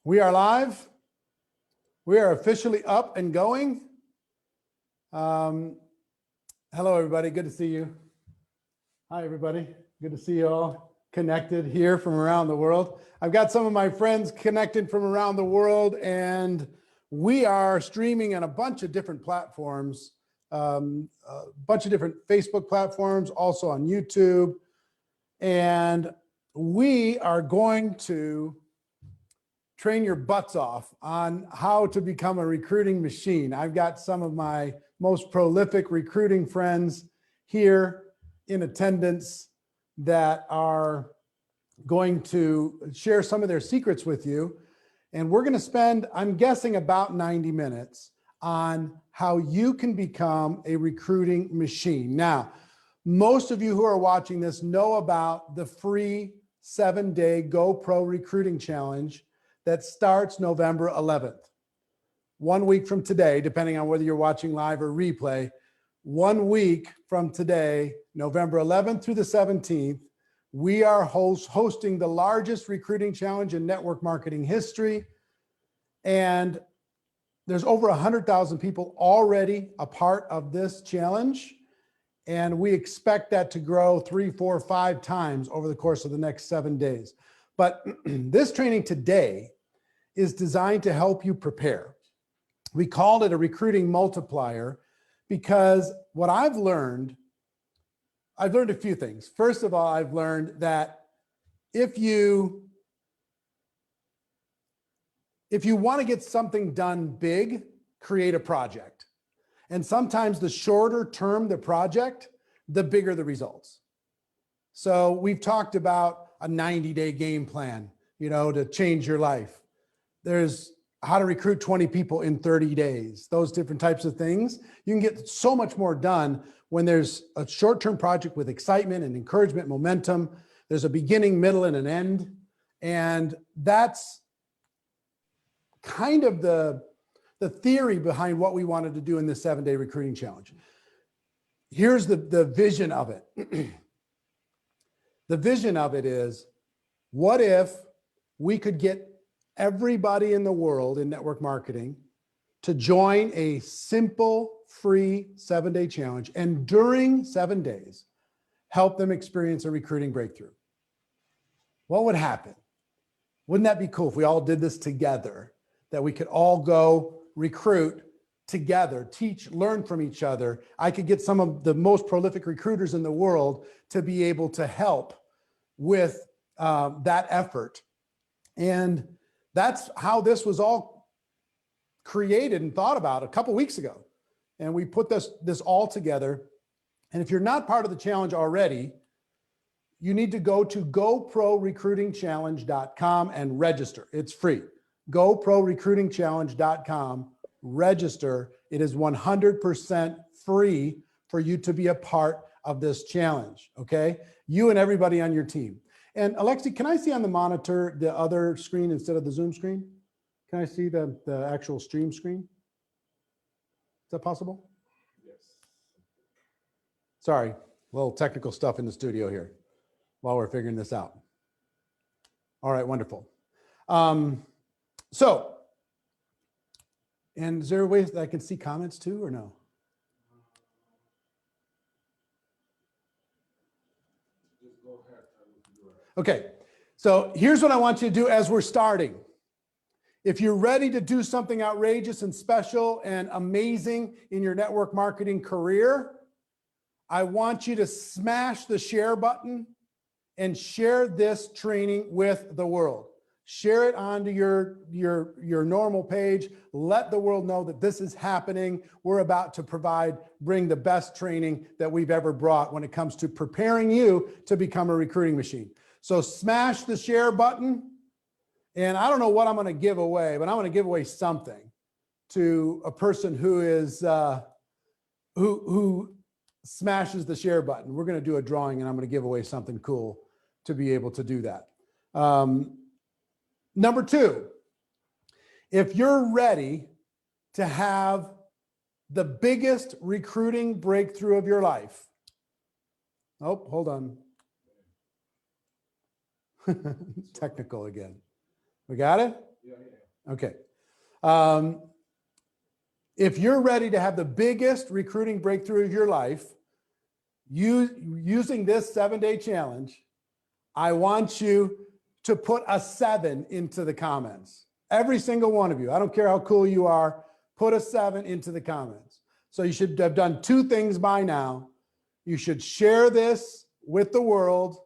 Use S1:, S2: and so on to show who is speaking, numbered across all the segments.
S1: We are live. We are officially up and going. Hello, everybody. Good to see you. Hi, everybody. Good to see you all connected here from around the world. I've got some of my friends connected from around the world, and we are streaming on a bunch of different platforms, a bunch of different Facebook platforms, also on YouTube. And we are going to train your butts off on how to become a recruiting machine. I've got some of my most prolific recruiting friends here in attendance that are going to share some of their secrets with you. And we're going to spend, I'm guessing, about 90 minutes on how you can become a recruiting machine. Now, most of you who are watching this know about the free 7-day GoPro Recruiting Challenge that starts November 11th. 1 week from today, depending on whether you're watching live or replay, 1 week from today, November 11th through the 17th, we are hosting the largest recruiting challenge in network marketing history. And there's over 100,000 people already a part of this challenge. And we expect that to grow 3, 4, 5 times over the course of the next 7 days. But this training today is designed to help you prepare. We called it a recruiting multiplier because what I've learned a few things. First of all, I've learned that if you want to get something done big, create a project. And sometimes the shorter term the project, the bigger the results. So we've talked about a 90-day game plan, to change your life. There's how to recruit 20 people in 30 days, those different types of things. You can get so much more done when there's a short-term project with excitement and encouragement, momentum. There's a beginning, middle, and an end. And that's kind of the theory behind what we wanted to do in this 7-day recruiting challenge. Here's the vision of it. The vision of it is, what if we could get everybody in the world in network marketing to join a simple, free 7-day challenge, and during 7 days, help them experience a recruiting breakthrough? What would happen? Wouldn't that be cool if we all did this together, that we could all go recruit together, teach, learn from each other? I could get some of the most prolific recruiters in the world to be able to help with that effort. And that's how this was all created and thought about a couple weeks ago. And we put this all together. And if you're not part of the challenge already, you need to go to GoProRecruitingChallenge.com and register. It's free. GoProRecruitingChallenge.com, register. It is 100% free for you to be a part of this challenge, okay? You and everybody on your team. And Alexi, can I see on the monitor the other screen instead of the Zoom screen? Can I see the actual stream screen? Is that possible?
S2: Yes.
S1: Sorry, a little technical stuff in the studio here while we're figuring this out. All right, wonderful. So, and is there a way that I can see comments too, or no?
S2: Just go ahead. I will do it.
S1: Okay, so here's what I want you to do as we're starting. If you're ready to do something outrageous and special and amazing in your network marketing career, I want you to smash the share button and share this training with the world. Share it onto your normal page. Let the world know that this is happening. We're about to bring the best training that we've ever brought when it comes to preparing you to become a recruiting machine. So smash the share button. And I don't know what I'm going to give away, but I'm going to give away something to a person who is who smashes the share button. We're going to do a drawing, and I'm going to give away something cool to be able to do that. Number 2, if you're ready to have the biggest recruiting breakthrough of your life. Oh, hold on. Technical again. We got it?
S2: Yeah.
S1: Okay. If you're ready to have the biggest recruiting breakthrough of your life, using this 7-day challenge, I want you to put a 7 into the comments. Every single one of you. I don't care how cool you are, put a 7 into the comments. So you should have done 2 things by now. You should share this with the world.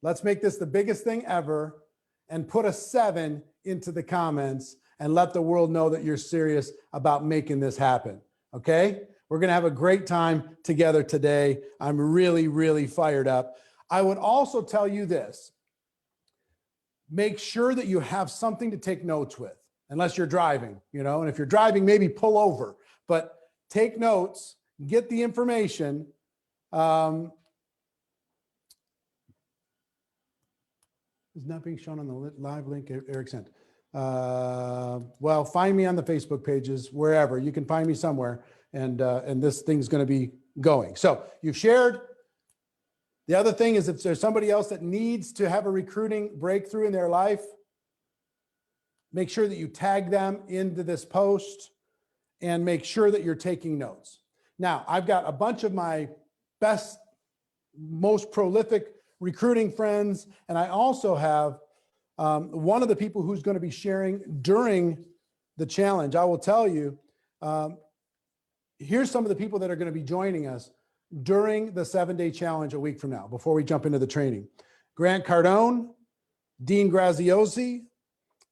S1: Let's make this the biggest thing ever, and put a 7 into the comments and let the world know that you're serious about making this happen. Okay? We're going to have a great time together today. I'm really, really fired up. I would also tell you this. Make sure that you have something to take notes with, unless you're driving, and if you're driving, maybe pull over, but take notes, get the information. It's not being shown on the live link Eric sent. Well, find me on the Facebook pages, wherever. You can find me somewhere, and this thing's going to be going. So you've shared. The other thing is, if there's somebody else that needs to have a recruiting breakthrough in their life, make sure that you tag them into this post and make sure that you're taking notes. Now, I've got a bunch of my best, most prolific recruiting friends, and I also have one of the people who's going to be sharing during the challenge. I will tell you, here's some of the people that are going to be joining us during the 7-day challenge a week from now, before we jump into the training. Grant Cardone, Dean Graziosi,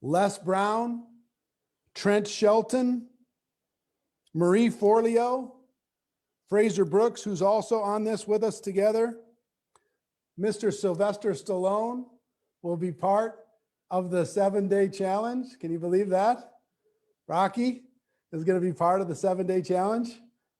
S1: Les Brown, Trent Shelton, Marie Forleo, Fraser Brooks, who's also on this with us together. Mr. Sylvester Stallone will be part of the 7-day challenge. Can you believe that? Rocky is going to be part of the 7-day challenge.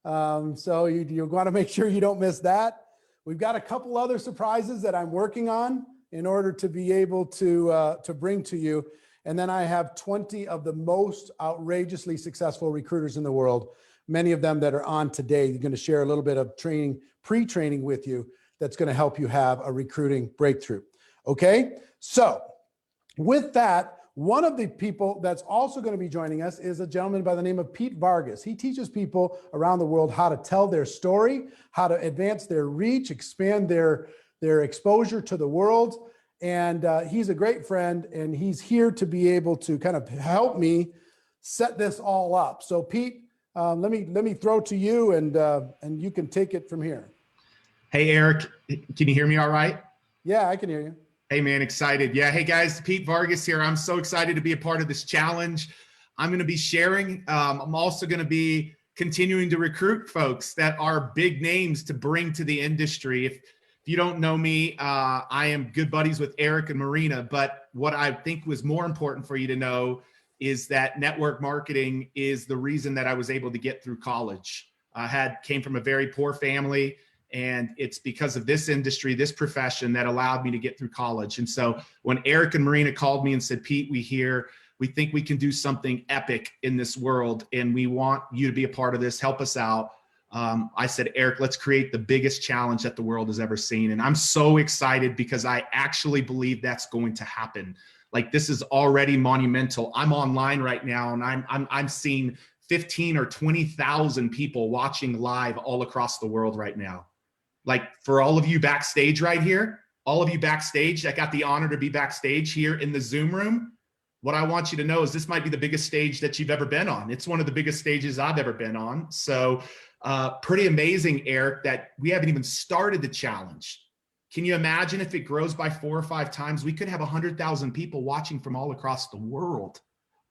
S1: So you want to make sure you don't miss that. We've got a couple other surprises that I'm working on in order to be able to bring to you. And then I have 20 of the most outrageously successful recruiters in the world, many of them that are on today. They're going to share a little bit of training, pre-training with you that's going to help you have a recruiting breakthrough. Okay, so with that, one of the people that's also going to be joining us is a gentleman by the name of Pete Vargas. He teaches people around the world how to tell their story, how to advance their reach, expand their exposure to the world. And he's a great friend, and he's here to be able to kind of help me set this all up. So Pete, let me throw to you, and you can take it from here.
S3: Hey, Eric, can you hear me all right?
S1: Yeah, I can hear you.
S3: Hey, man, excited. Yeah. Hey, guys, Pete Vargas here. I'm so excited to be a part of this challenge. I'm going to be sharing. I'm also going to be continuing to recruit folks that are big names to bring to the industry. If you don't know me, I am good buddies with Eric and Marina. But what I think was more important for you to know is that network marketing is the reason that I was able to get through college. I came from a very poor family. And it's because of this industry, this profession, that allowed me to get through college. And so when Eric and Marina called me and said, Pete, we think we can do something epic in this world, and we want you to be a part of this, help us out. I said, Eric, let's create the biggest challenge that the world has ever seen. And I'm so excited because I actually believe that's going to happen. Like, this is already monumental. I'm online right now, and I'm seeing 15 or 20,000 people watching live all across the world right now. Like, for all of you backstage right here, all of you backstage that got the honor to be backstage here in the Zoom room, what I want you to know is this might be the biggest stage that you've ever been on. It's one of the biggest stages I've ever been on. So pretty amazing, Eric, that we haven't even started the challenge. Can you imagine if it grows by 4 or 5 times? We could have 100,000 people watching from all across the world,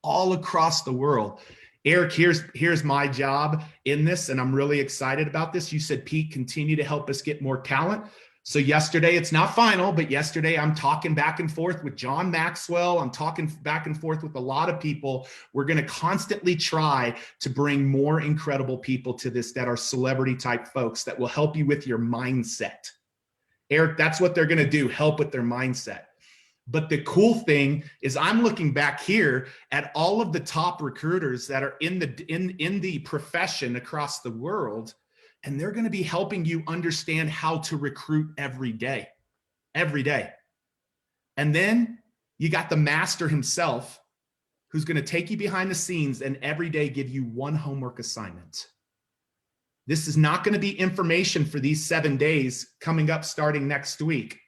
S3: all across the world. Eric, here's my job in this, and I'm really excited about this. You said, Pete, continue to help us get more talent. So yesterday, it's not final, but yesterday I'm talking back and forth with John Maxwell. I'm talking back and forth with a lot of people. We're going to constantly try to bring more incredible people to this that are celebrity type folks that will help you with your mindset. Eric, that's what they're going to do, help with their mindset. But the cool thing is I'm looking back here at all of the top recruiters that are in the profession across the world, and they're going to be helping you understand how to recruit every day. And then you got the master himself, who's going to take you behind the scenes and every day give you one homework assignment. This is not going to be information for these 7 days coming up starting next week.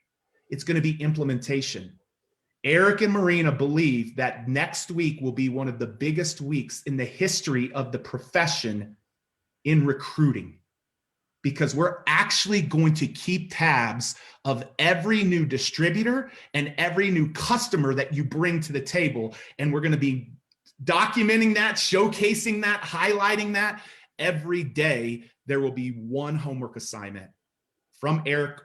S3: It's going to be implementation. Eric and Marina believe that next week will be one of the biggest weeks in the history of the profession in recruiting, because we're actually going to keep tabs of every new distributor and every new customer that you bring to the table. And we're going to be documenting that, showcasing that, highlighting that. Every day, there will be one homework assignment from Eric.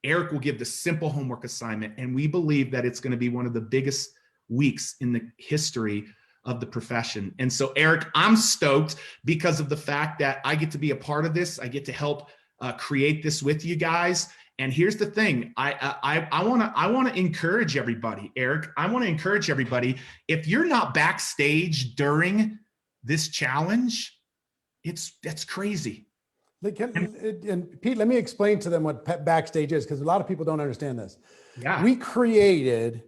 S3: Eric will give the simple homework assignment, and we believe that it's going to be one of the biggest weeks in the history of the profession. And so, Eric, I'm stoked because of the fact that I get to be a part of this. I get to help create this with you guys. And here's the thing: I want to encourage everybody, Eric. I want to encourage everybody. If you're not backstage during this challenge, that's crazy.
S1: And Pete, let me explain to them what backstage is, because a lot of people don't understand this.
S3: Yeah.
S1: We created,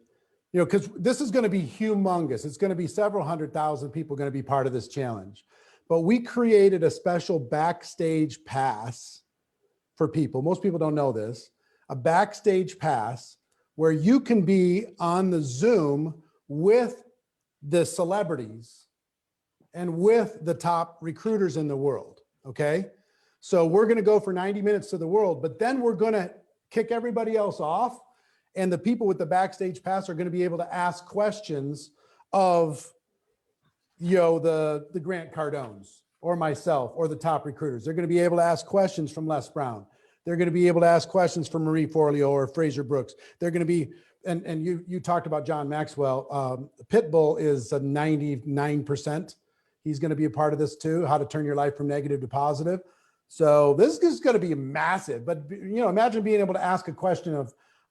S1: because this is going to be humongous. It's going to be several 100,000 people going to be part of this challenge. But we created a special backstage pass for people. Most people don't know this. A backstage pass where you can be on the Zoom with the celebrities and with the top recruiters in the world. Okay. So we're going to go for 90 minutes to the world, but then we're going to kick everybody else off. And the people with the backstage pass are going to be able to ask questions of, the Grant Cardones or myself or the top recruiters. They're going to be able to ask questions from Les Brown. They're going to be able to ask questions from Marie Forleo or Fraser Brooks. They're going to be, and you talked about John Maxwell. Pitbull is a 99%. He's going to be a part of this too, how to turn your life from negative to positive. So this is going to be massive, but imagine being able to ask a question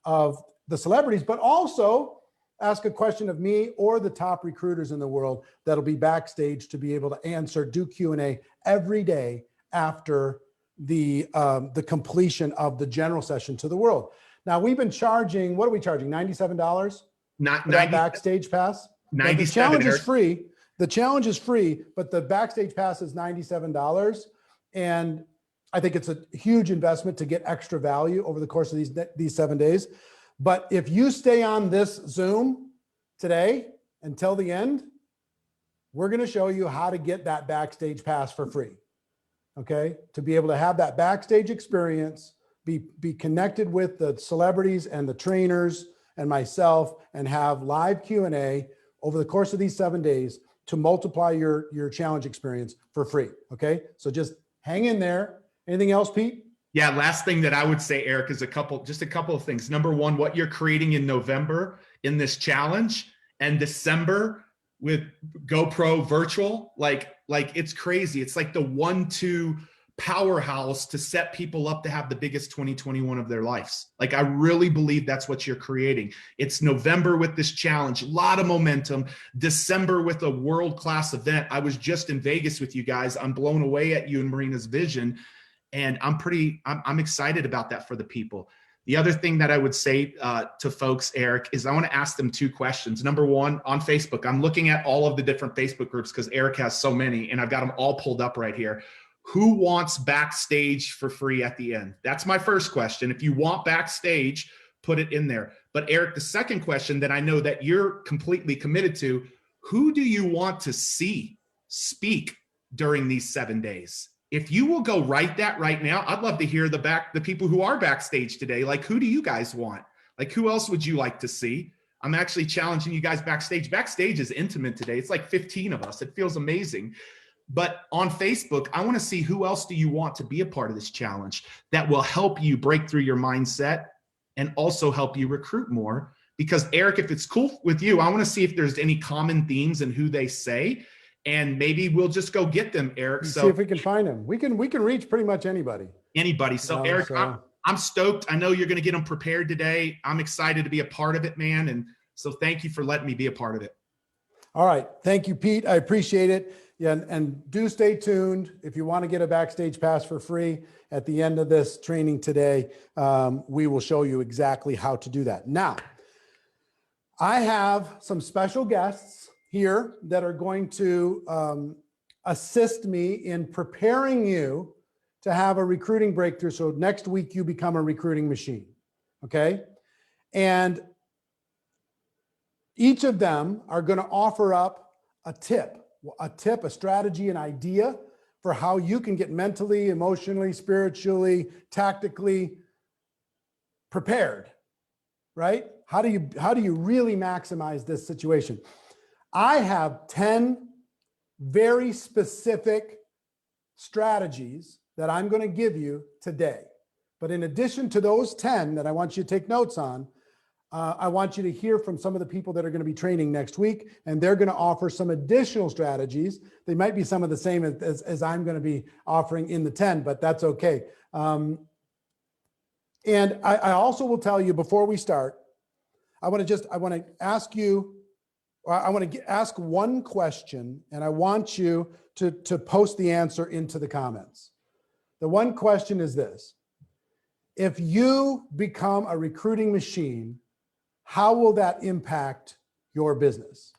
S1: of the celebrities, but also ask a question of me or the top recruiters in the world that'll be backstage to be able to answer, do Q&A every day after the completion of the general session to the world. Now we've been charging, what are we charging? $97?
S3: Not
S1: for that backstage pass? Now, the challenge is free. The challenge is free, but the backstage pass is $97. And I think it's a huge investment to get extra value over the course of these 7 days. But if you stay on this Zoom today until the end, we're going to show you how to get that backstage pass for free. Okay. To be able to have that backstage experience, be connected with the celebrities and the trainers and myself, and have live Q&A over the course of these 7 days to multiply your challenge experience for free. Okay. So just hang in there. Anything else, Pete?
S3: Yeah. Last thing that I would say, Eric, is a couple of things. Number one, what you're creating in November in this challenge, and December with GoPro virtual, like it's crazy. It's like the 1-2 powerhouse to set people up to have the biggest 2021 of their lives. Like, I really believe that's what you're creating. It's November with this challenge, a lot of momentum. December with a world-class event. I was just in Vegas with you guys. I'm blown away at you and Marina's vision. And I'm excited about that for the people. The other thing that I would say to folks, Eric, is I want to ask them 2 questions. Number one, on Facebook, I'm looking at all of the different Facebook groups because Eric has so many, and I've got them all pulled up right here. Who wants backstage for free at the end? That's my first question. If you want backstage, put it in there. But Eric, the second question that I know that you're completely committed to, who do you want to see speak during these 7 days? If you will go write that right now, I'd love to hear the people who are backstage today. Like, who do you guys want? Like, who else would you like to see? I'm actually challenging you guys backstage. Backstage is intimate today. It's like 15 of us. It feels amazing. But on Facebook, I want to see who else do you want to be a part of this challenge that will help you break through your mindset and also help you recruit more. Because Eric, if it's cool with you, I want to see if there's any common themes in who they say, and maybe we'll just go get them, Eric. So
S1: see if we can find them. We can reach pretty much anybody.
S3: So Eric, I'm stoked. I know you're going to get them prepared today. I'm excited to be a part of it, man. And so thank you for letting me be a part of it.
S1: All right. Thank you, Pete. I appreciate it. Yeah, and do stay tuned. If you want to get a backstage pass for free at the end of this training today, we will show you exactly how to do that. Now, I have some special guests here that are going to assist me in preparing you to have a recruiting breakthrough. So next week you become a recruiting machine. Okay. And each of them are going to offer up a tip, a strategy, an idea for how you can get mentally, emotionally, spiritually, tactically prepared, right? How do you really maximize this situation? I have 10 very specific strategies that I'm going to give you today. But in addition to those 10 that I want you to take notes on, I want you to hear from some of the people that are going to be training next week, and they're going to offer some additional strategies. They might be some of the same as I'm going to be offering in the 10, but that's okay. And I also will tell you before we start, I want to ask you, I want to ask one question, and I want you to post the answer into the comments. The one question is this: if you become a recruiting machine, how will that impact your business?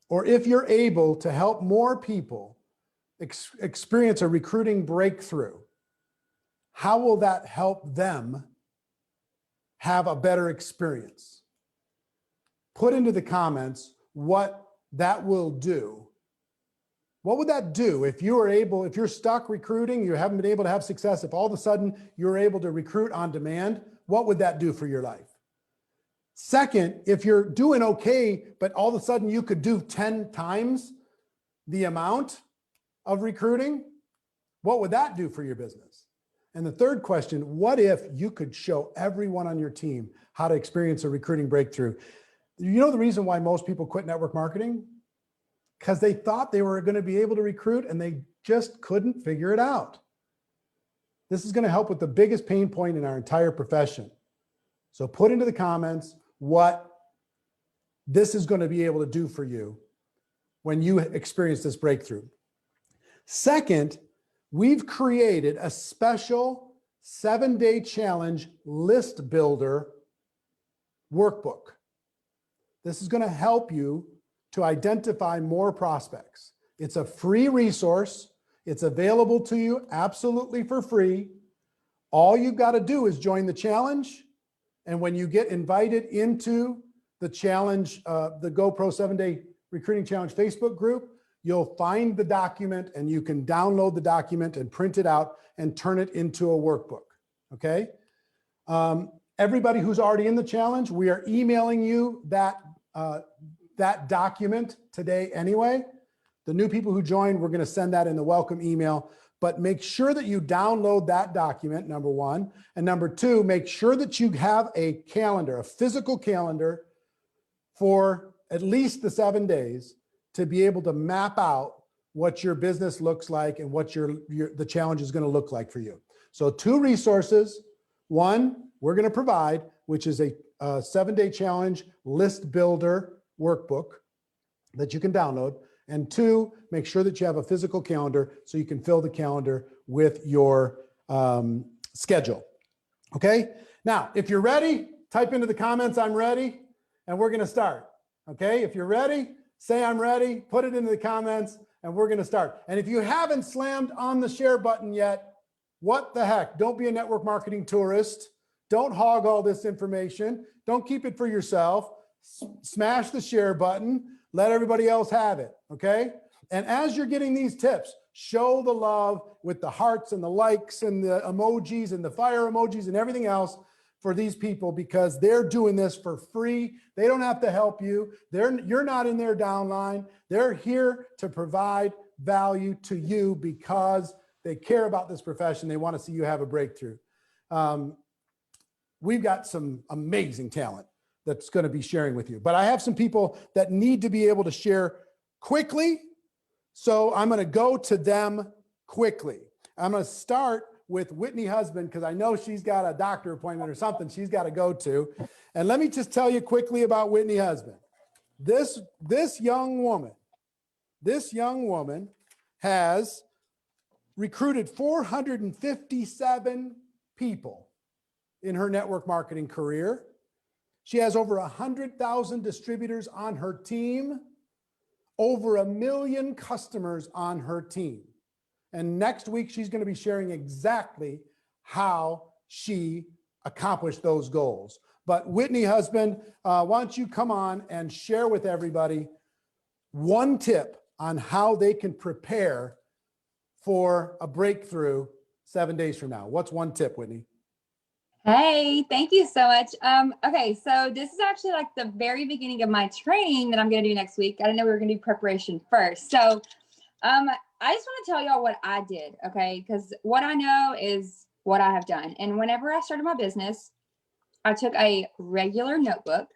S1: Or if you're able to help more people experience a recruiting breakthrough, how will that help them have a better experience? Put into the comments what that will do. What would that do if you're stuck recruiting, you haven't been able to have success, if all of a sudden you're able to recruit on demand, what would that do for your life? Second, if you're doing okay, but all of a sudden you could do 10 times the amount of recruiting, what would that do for your business? And the third question, what if you could show everyone on your team how to experience a recruiting breakthrough? You know the reason why most people quit network marketing? Because they thought they were going to be able to recruit and they just couldn't figure it out. This is going to help with the biggest pain point in our entire profession. So put into the comments what this is going to be able to do for you when you experience this breakthrough. Second, we've created a special 7-day challenge list builder workbook. This is going to help you to identify more prospects. It's a free resource. It's available to you absolutely for free. All you've got to do is join the challenge. And when you get invited into the challenge, the GoPro 7-Day Recruiting Challenge Facebook group, you'll find the document and you can download the document and print it out and turn it into a workbook. Okay. Everybody who's already in the challenge, we are emailing you that document today anyway. The new people who join, we're going to send that in the welcome email, but make sure that you download that document, number one. And number two, make sure that you have a calendar, a physical calendar for at least the 7 days to be able to map out what your business looks like and what the challenge is going to look like for you. So 2 resources. One, we're going to provide, which is a 7-day challenge list builder workbook that you can download. And 2, make sure that you have a physical calendar so you can fill the calendar with your schedule. Okay. Now, if you're ready, type into the comments, I'm ready, and we're going to start. Okay. If you're ready, say I'm ready, put it into the comments, and we're going to start. And if you haven't slammed on the share button yet, what the heck? Don't be a network marketing tourist. Don't hog all this information. Don't keep it for yourself. Smash the share button. Let everybody else have it. Okay. And as you're getting these tips, show the love with the hearts and the likes and the emojis and the fire emojis and everything else for these people, because they're doing this for free. They don't have to help you. You're not in their downline. They're here to provide value to you because they care about this profession. They want to see you have a breakthrough. We've got some amazing talent that's going to be sharing with you, but I have some people that need to be able to share quickly. So I'm going to go to them quickly. I'm going to start with Whitney Husband because I know she's got a doctor appointment or something she's got to go to. And let me just tell you quickly about Whitney Husband. This young woman has recruited 457 people in her network marketing career. She has over 100,000 distributors on her team. over 1 million customers on her team. And next week, she's going to be sharing exactly how she accomplished those goals. But Whitney Husband, why don't you come on and share with everybody one tip on how they can prepare for a breakthrough 7 days from now. What's one tip, Whitney?
S4: Hey, thank you so much. Okay, so this is actually like the very beginning of my training that I'm going to do next week. I didn't know we were going to do preparation first. So I just want to tell y'all what I did, okay? Because what I know is what I have done. And whenever I started my business, I took a regular notebook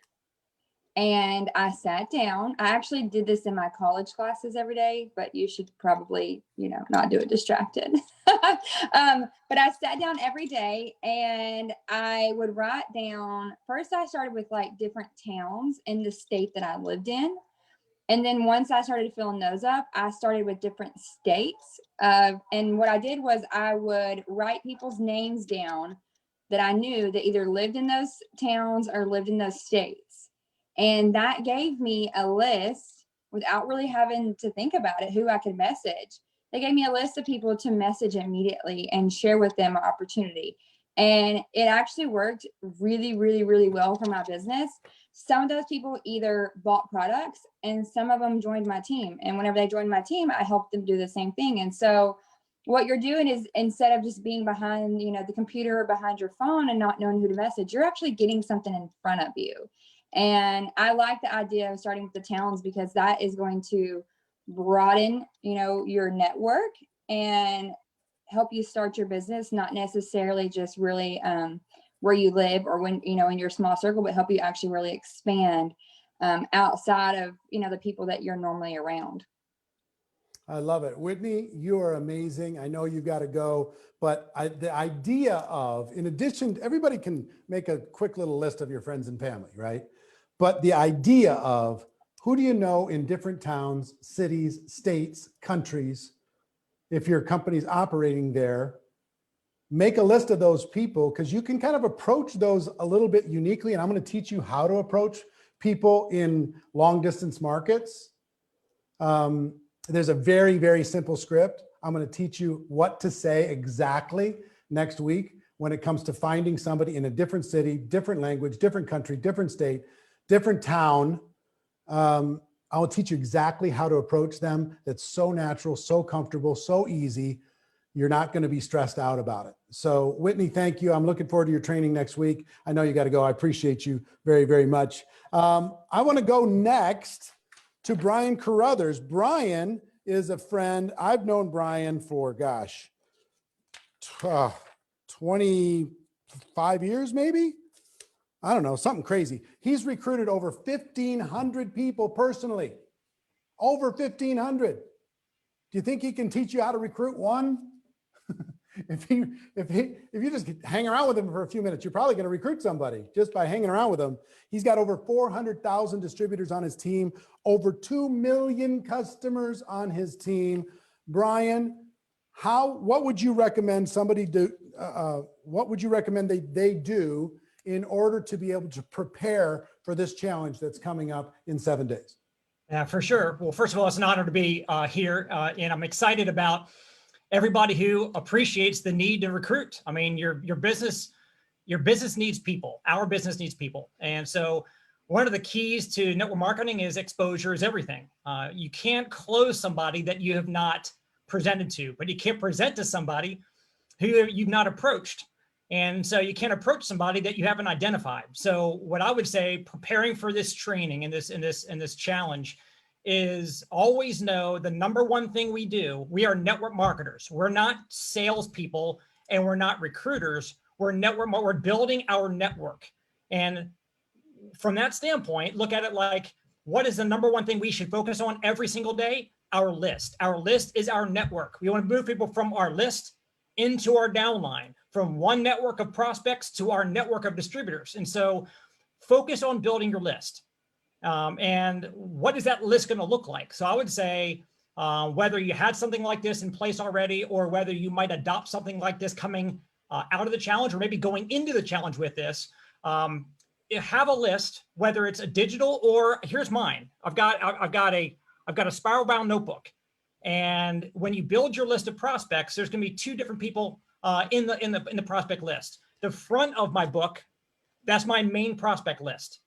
S4: and I sat down. I actually did this in my college classes every day, but you should probably, not do it distracted. But I sat down every day and I would write down, first I started with like different towns in the state that I lived in. And then once I started filling those up, I started with different states. And what I did was I would write people's names down that I knew that either lived in those towns or lived in those states. And that gave me a list without really having to think about it, who I could message. They gave me a list of people to message immediately and share with them an opportunity. And it actually worked really, really, really well for my business. Some of those people either bought products and some of them joined my team. And whenever they joined my team, I helped them do the same thing. And so what you're doing is, instead of just being behind, the computer or behind your phone and not knowing who to message, you're actually getting something in front of you. And I like the idea of starting with the towns because that is going to broaden, your network and help you start your business, not necessarily just really where you live or when, in your small circle, but help you actually really expand outside of, the people that you're normally around.
S1: I love it. Whitney, you are amazing. I know you got to go, but the idea of, in addition, everybody can make a quick little list of your friends and family, right? But the idea of who do you know in different towns, cities, states, countries, if your company's operating there, make a list of those people because you can kind of approach those a little bit uniquely. And I'm going to teach you how to approach people in long distance markets. There's a very, very simple script. I'm going to teach you what to say exactly next week when it comes to finding somebody in a different city, different language, different country, different state, different town. I'll teach you exactly how to approach them. That's so natural, so comfortable, so easy. You're not going to be stressed out about it. So Whitney, thank you. I'm looking forward to your training next week. I know you got to go. I appreciate you very, very much. I want to go next to Brian Carruthers. Brian is a friend. I've known Brian for, 25 years, maybe. I don't know, something crazy. He's recruited over 1,500 people personally, over 1,500. Do you think he can teach you how to recruit one? If you just hang around with him for a few minutes, you're probably going to recruit somebody just by hanging around with him. He's got over 400,000 distributors on his team, over 2 million customers on his team. Brian, what would you recommend somebody do? What would you recommend they do in order to be able to prepare for this challenge that's coming up in 7 days?
S5: Yeah, for sure. Well, first of all, it's an honor to be here, and I'm excited about everybody who appreciates the need to recruit. I mean, your business needs people. Our business needs people, and so one of the keys to network marketing is exposure is everything. You can't close somebody that you have not presented to, but you can't present to somebody who you've not approached. And so you can't approach somebody that you haven't identified. So what I would say, preparing for this training and this challenge, is always know the number one thing we do. We are network marketers. We're not salespeople and we're not recruiters. We're building our network. And from that standpoint, look at it like, what is the number one thing we should focus on every single day? Our list. Our list is our network. We want to move people from our list into our downline, from one network of prospects to our network of distributors. And so focus on building your list. And what is that list going to look like? So I would say whether you had something like this in place already, or whether you might adopt something like this coming out of the challenge, or maybe going into the challenge with this, have a list, whether it's a digital or, here's mine. I've got a I've got a spiral bound notebook. And when you build your list of prospects, there's going to be two different people in the prospect list. The front of my book, that's my main prospect list.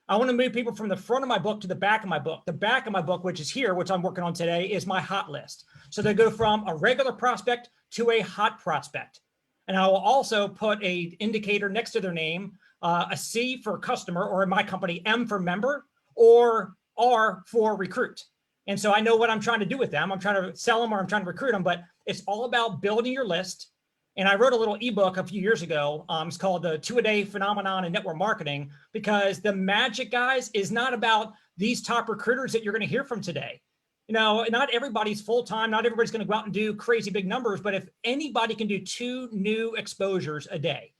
S5: I want to move people from the front of my book to the back of my book. The back of my book, which is here, which I'm working on today, is my hot list. So they go from a regular prospect to a hot prospect. And I will also put a indicator next to their name, a C for customer, or in my company, M for member, or R for recruit. And so I know what I'm trying to do with them. I'm trying to sell them or I'm trying to recruit them, but it's all about building your list. And I wrote a little ebook a few years ago. It's called the 2-A-Day Phenomenon in Network Marketing, because the magic, guys, is not about these top recruiters that you're going to hear from today. You know, not everybody's full-time. Not everybody's going to go out and do crazy big numbers. But if anybody can do 2 new exposures a day,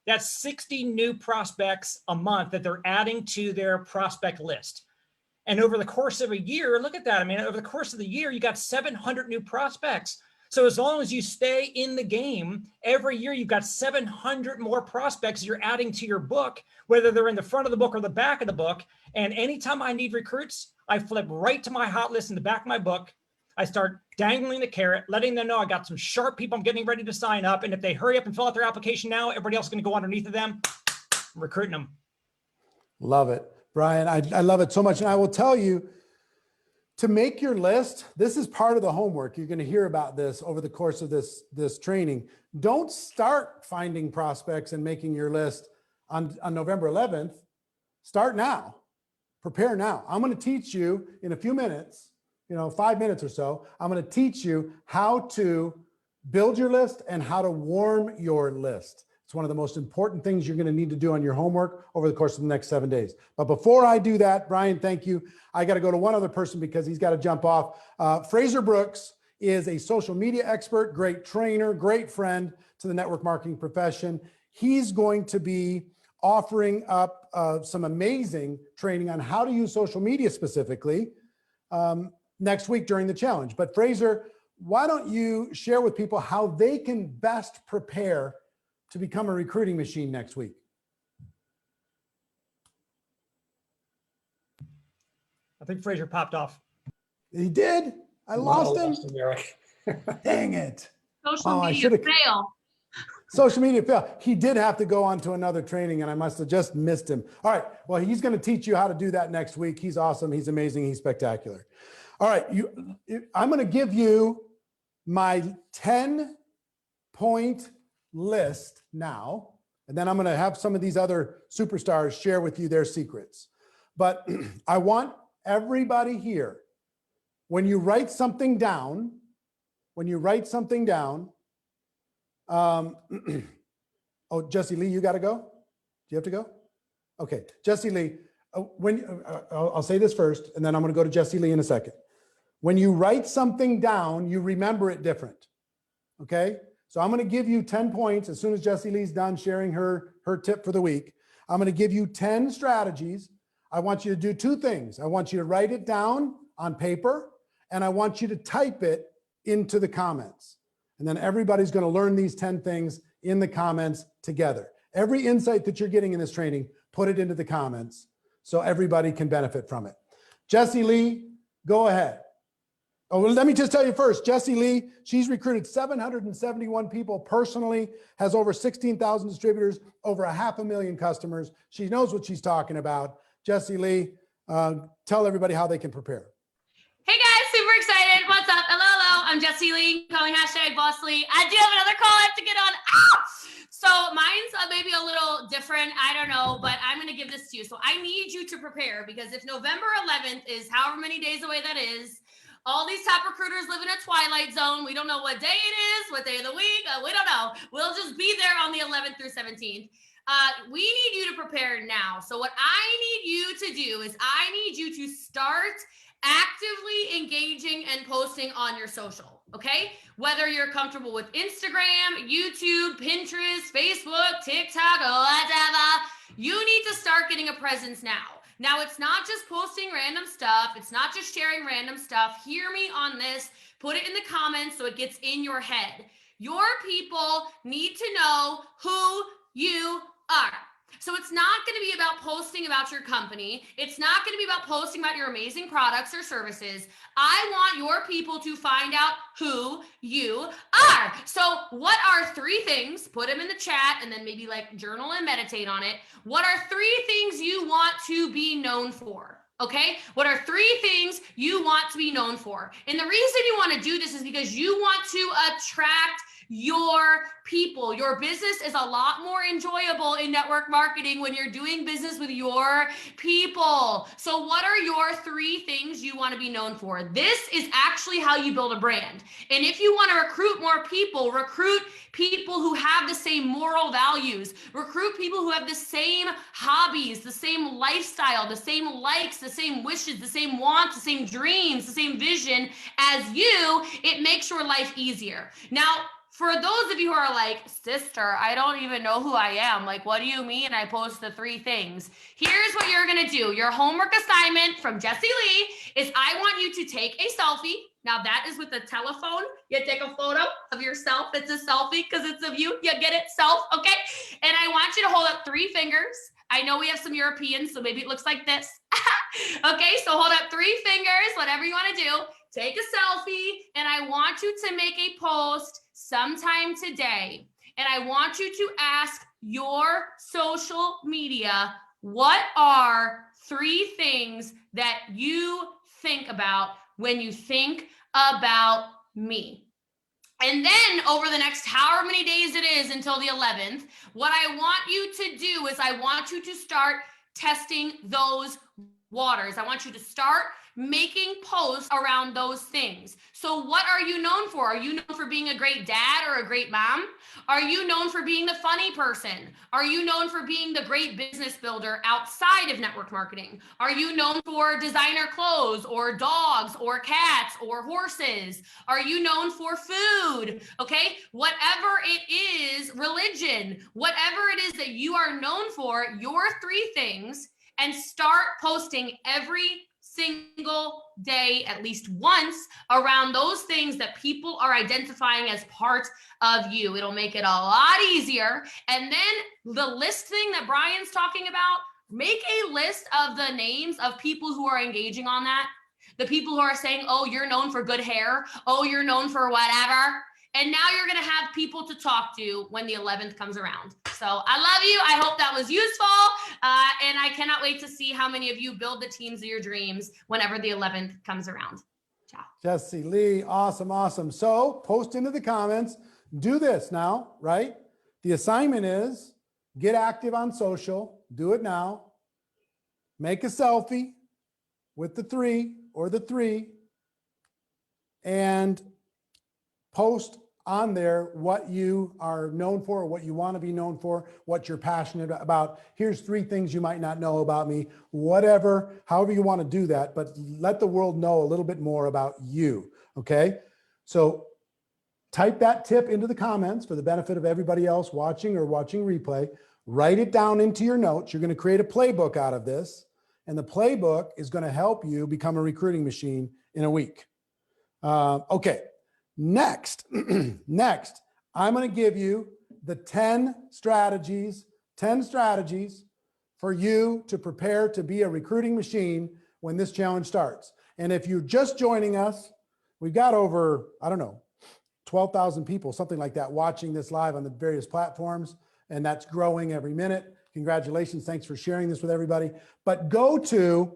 S5: that's 60 new prospects a month that they're adding to their prospect list. And over the course of a year, look at that. I mean, over the course of the year, you got 700 new prospects. So as long as you stay in the game, every year you've got 700 more prospects you're adding to your book, whether they're in the front of the book or the back of the book. And anytime I need recruits, I flip right to my hot list in the back of my book. I start dangling the carrot, letting them know I got some sharp people I'm getting ready to sign up. And if they hurry up and fill out their application now, everybody else is going to go underneath of them. I'm recruiting them.
S1: Love it, Brian. I love it so much. And I will tell you, to make your list, this is part of the homework. You're going to hear about this over the course of this training. Don't start finding prospects and making your list on November 11th. Start now. Prepare now. I'm going to teach you in a few minutes, 5 minutes or so. I'm going to teach you how to build your list and how to warm your list. It's one of the most important things you're going to need to do on your homework over the course of the next 7 days. But before I do that, Brian, thank you. I got to go to one other person because he's got to jump off. Fraser Brooks is a social media expert, great trainer, great friend to the network marketing profession. He's going to be offering up some amazing training on how to use social media specifically next week during the challenge. But Fraser, why don't you share with people how they can best prepare to become a recruiting machine next week?
S5: I think Fraser popped off.
S1: He did? I lost him?
S6: Eric.
S1: Dang it.
S7: Social
S1: I
S7: media
S1: should've-
S7: fail.
S1: Social media fail. He did have to go on to another training and I must have just missed him. All right. Well, he's going to teach you how to do that next week. He's awesome. He's amazing. He's spectacular. All right. I'm going to give you my 10-point list now, and then I'm going to have some of these other superstars share with you their secrets. But I want everybody here, when you write something down, oh, Jesse Lee, you got to go? Do you have to go? Okay, Jesse Lee, I'll say this first, and then I'm going to go to Jesse Lee in a second. When you write something down, you remember it different, okay? So I'm going to give you 10 points as soon as Jesse Lee's done sharing her tip for the week. I'm going to give you 10 strategies. I want you to do 2 things. I want you to write it down on paper, and I want you to type it into the comments. And then everybody's going to learn these 10 things in the comments together. Every insight that you're getting in this training, put it into the comments so everybody can benefit from it. Jesse Lee, go ahead. Oh, well, let me just tell you first, Jesse Lee, she's recruited 771 people personally, has over 16,000 distributors, over 500,000 customers. She knows what she's talking about. Jesse Lee, tell everybody how they can prepare.
S7: Hey guys, super excited. What's up? Hello. I'm Jesse Lee, calling #BossLee. I do have another call I have to get on. So mine's maybe a little different. I don't know, but I'm going to give this to you. So I need you to prepare, because if November 11th is however many days away that is, all these top recruiters live in a twilight zone. We don't know what day it is, what day of the week. We don't know. We'll just be there on the 11th through 17th. We need you to prepare now. So what I need you to do is I need you to start actively engaging and posting on your social, okay? Whether you're comfortable with Instagram, YouTube, Pinterest, Facebook, TikTok, whatever, you need to start getting a presence now. Now, it's not just posting random stuff. It's not just sharing random stuff. Hear me on this. Put it in the comments so it gets in your head. Your people need to know who you are. So it's it's not going to be about posting about your company. It's not going to be about posting about your amazing products or services. I want your people to find out who you are. So what are 3 things? Put them in the chat and then maybe like journal and meditate on it. What are 3 things you want to be known for? Okay, what are 3 things you want to be known for? And the reason you want to do this is because you want to attract your people. Your business is a lot more enjoyable in network marketing when you're doing business with your people. So what are your 3 things you want to be known for? This is actually how you build a brand. And if you want to recruit more people, recruit people who have the same moral values, recruit people who have the same hobbies, the same lifestyle, the same likes, the same wishes, the same wants, the same dreams, the same vision as you. It makes your life easier. Now, for those of you who are like, sister, I don't even know who I am. Like, what do you mean I post the 3 things? Here's what you're going to do. Your homework assignment from Jessie Lee is I want you to take a selfie. Now that is with a telephone. You take a photo of yourself. It's a selfie because it's of you. You get it? Self. Okay. And I want you to hold up 3 fingers. I know we have some Europeans, so maybe it looks like this. Okay. So hold up 3 fingers, whatever you want to do. Take a selfie. And I want you to make a post sometime today. And I want you to ask your social media, what are 3 things that you think about when you think about me? And then over the next however many days it is until the 11th, what I want you to do is I want you to start testing those waters. I want you to start making posts around those things. So what are you known for? Are you known for being a great dad or a great mom? Are you known for being the funny person? Are you known for being the great business builder outside of network marketing? Are you known for designer clothes or dogs or cats or horses? Are you known for food? Okay, whatever it is, religion, whatever it is that you are known for, your 3 things, and start posting every single day, at least once, around those things that people are identifying as part of you. It'll make it a lot easier. And then the list thing that Brian's talking about, make a list of the names of people who are engaging on that. The people who are saying, oh, you're known for good hair. Oh, you're known for whatever. And now you're going to have people to talk to when the 11th comes around. So I love you. I hope that was useful. And I cannot wait to see how many of you build the teams of your dreams whenever the 11th comes around. Ciao.
S1: Jessie Lee, awesome, awesome. So post into the comments, do this now, right? The assignment is get active on social, do it now. Make a selfie with the 3 or the 3 and post on there what you are known for, what you want to be known for, what you're passionate about. Here's 3 things you might not know about me, whatever, however you want to do that, but let the world know a little bit more about you, okay? So type that tip into the comments for the benefit of everybody else watching or watching replay. Write it down into your notes. You're going to create a playbook out of this, and the playbook is going to help you become a recruiting machine in a week. Okay. Next, I'm going to give you the 10 strategies for you to prepare to be a recruiting machine when this challenge starts. And if you're just joining us, we've got over, I don't know, 12,000 people, something like that, watching this live on the various platforms. And that's growing every minute. Congratulations. Thanks for sharing this with everybody. But go to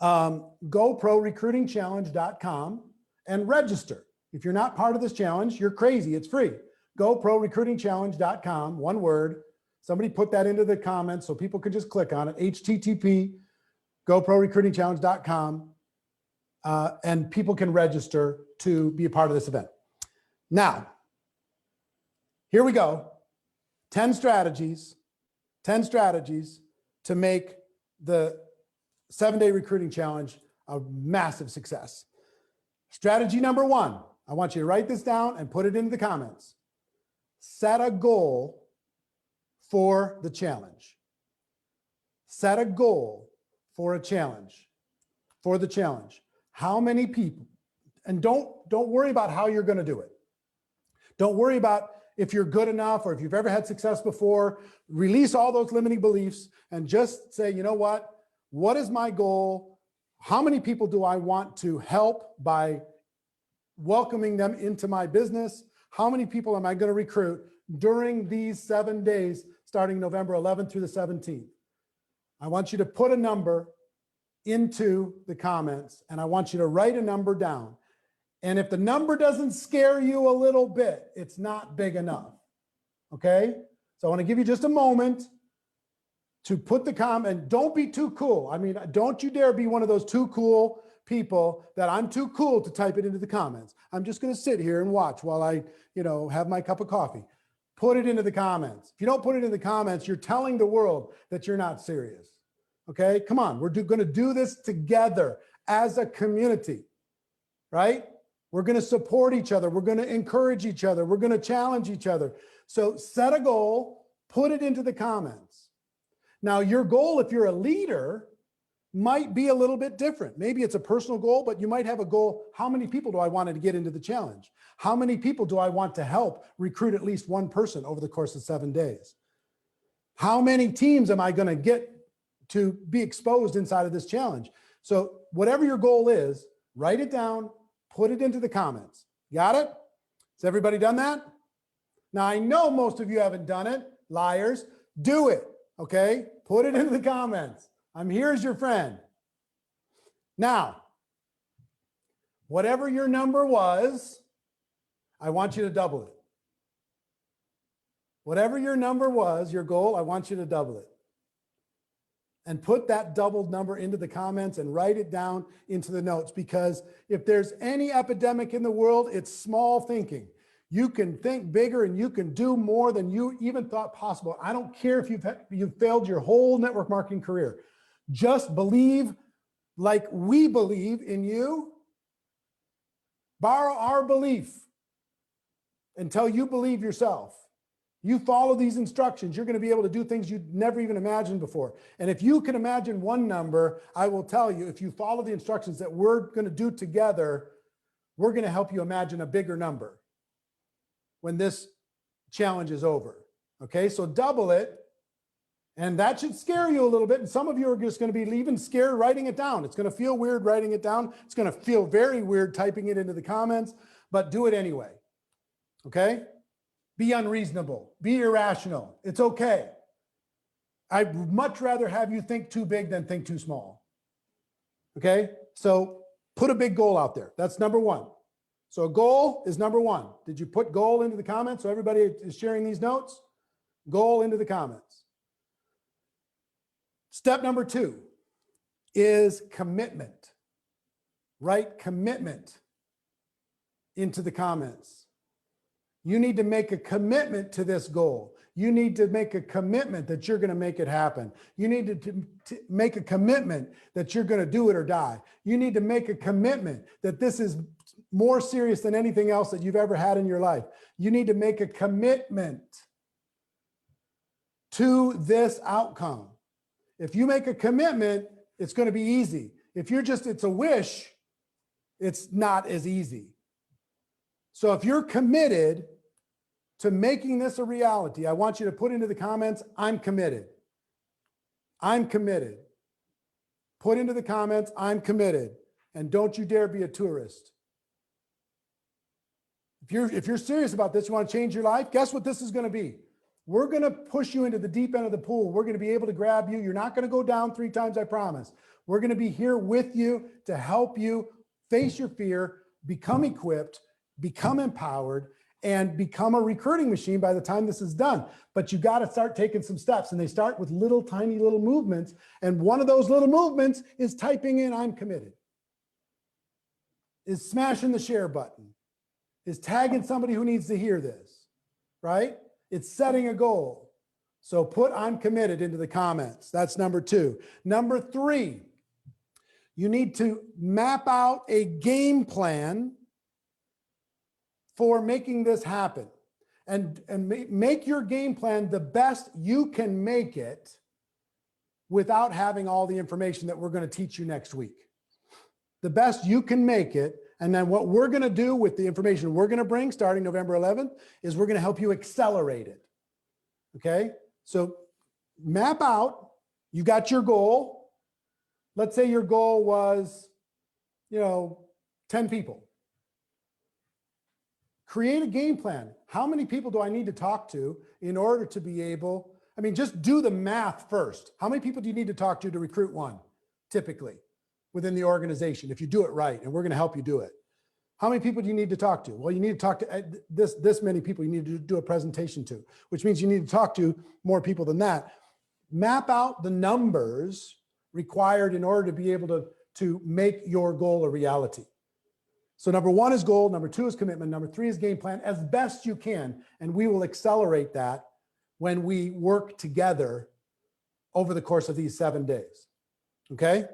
S1: GoProRecruitingChallenge.com and register. If you're not part of this challenge, you're crazy. It's free. GoProRecruitingChallenge.com, one word. Somebody put that into the comments so people can just click on it. HTTP, GoProRecruitingChallenge.com, and people can register to be a part of this event. Now, here we go. 10 strategies to make the 7-day recruiting challenge a massive success. Strategy number 1, I want you to write this down and put it into the comments. Set a goal for the challenge. Set a goal for a challenge, for the challenge. How many people, and don't worry about how you're going to do it. Don't worry about if you're good enough or if you've ever had success before. Release all those limiting beliefs and just say, you know what? What is my goal? How many people do I want to help by welcoming them into my business? How many people am I going to recruit during these 7 days, starting November 11th through the 17th? I want you to put a number into the comments and I want you to write a number down. And if the number doesn't scare you a little bit, it's not big enough. Okay? So I want to give you just a moment to put the comment. Don't be too cool. I mean, don't you dare be one of those too cool people that I'm too cool to type it into the comments. I'm just going to sit here and watch while I, have my cup of coffee. Put it into the comments. If you don't put it in the comments, you're telling the world that you're not serious. Okay? Come on. We're going to do this together as a community, right? We're going to support each other. We're going to encourage each other. We're going to challenge each other. So set a goal, put it into the comments. Now, your goal, if you're a leader, might be a little bit different. Maybe it's a personal goal, but you might have a goal. How many people do I want to get into the challenge? How many people do I want to help recruit at least one person over the course of 7 days? How many teams am I going to get to be exposed inside of this challenge? So whatever your goal is, write it down, put it into the comments. Got it? Has everybody done that? Now, I know most of you haven't done it. Liars. Do it. Okay? Put it into the comments. I'm here as your friend. Now, whatever your number was, I want you to double it. Whatever your number was, your goal, I want you to double it. And put that doubled number into the comments and write it down into the notes, because if there's any epidemic in the world, it's small thinking. You can think bigger and you can do more than you even thought possible. I don't care if you've failed your whole network marketing career. Just believe like we believe in you. Borrow our belief until you believe yourself. You follow these instructions, you're going to be able to do things you'd never even imagined before. And if you can imagine one number, I will tell you, if you follow the instructions that we're going to do together, we're going to help you imagine a bigger number when this challenge is over. Okay, so double it. And that should scare you a little bit. And some of you are just going to be even scared writing it down. It's going to feel weird writing it down. It's going to feel very weird typing it into the comments, but do it anyway. Okay? Be unreasonable. Be irrational. It's okay. I'd much rather have you think too big than think too small. Okay? So put a big goal out there. That's number one. So a goal is number one. Did you put goal into the comments so everybody is sharing these notes? Goal into the comments. Step number two is commitment. Write commitment into the comments. You need to make a commitment to this goal. You need to make a commitment that you're going to make it happen. You need to make a commitment that you're going to do it or die. You need to make a commitment that this is more serious than anything else that you've ever had in your life. You need to make a commitment to this outcome. If you make a commitment, it's going to be easy. If it's a wish, it's not as easy. So if you're committed to making this a reality, I want you to put into the comments, I'm committed. I'm committed. Put into the comments, I'm committed. And don't you dare be a tourist. If you're serious about this, you want to change your life, guess what this is going to be? We're going to push you into the deep end of the pool. We're going to be able to grab you. You're not going to go down 3 times, I promise. We're going to be here with you to help you face your fear, become equipped, become empowered, and become a recruiting machine by the time this is done. But you got to start taking some steps, and they start with little tiny little movements. And one of those little movements is typing in I'm committed, is smashing the share button, is tagging somebody who needs to hear this, right? It's setting a goal. So put I'm committed into the comments. That's number 2. Number 3, you need to map out a game plan for making this happen, and make your game plan the best you can make it without having all the information that we're going to teach you next week. The best you can make it, And then what we're going to do with the information we're going to bring starting November 11th is we're going to help you accelerate it. Okay. So map out, you got your goal. Let's say your goal was, 10 people. Create a game plan. How many people do I need to talk to in order to be able, just do the math first. How many people do you need to talk to recruit one, typically, within the organization, if you do it right, and we're going to help you do it? How many people do you need to talk to? Well, you need to talk to this many people you need to do a presentation to, which means you need to talk to more people than that. Map out the numbers required in order to be able to make your goal a reality. So number 1 is goal, number 2 is commitment, number 3 is game plan as best you can. And we will accelerate that when we work together over the course of these 7 days. Okay?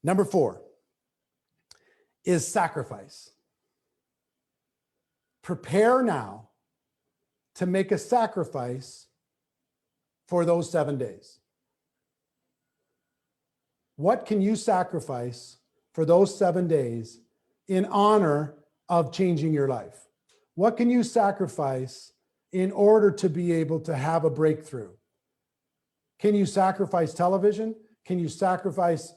S1: Number 4 is sacrifice. Prepare now to make a sacrifice for those 7 days. What can you sacrifice for those 7 days in honor of changing your life? What can you sacrifice in order to be able to have a breakthrough? Can you sacrifice television? Can you sacrifice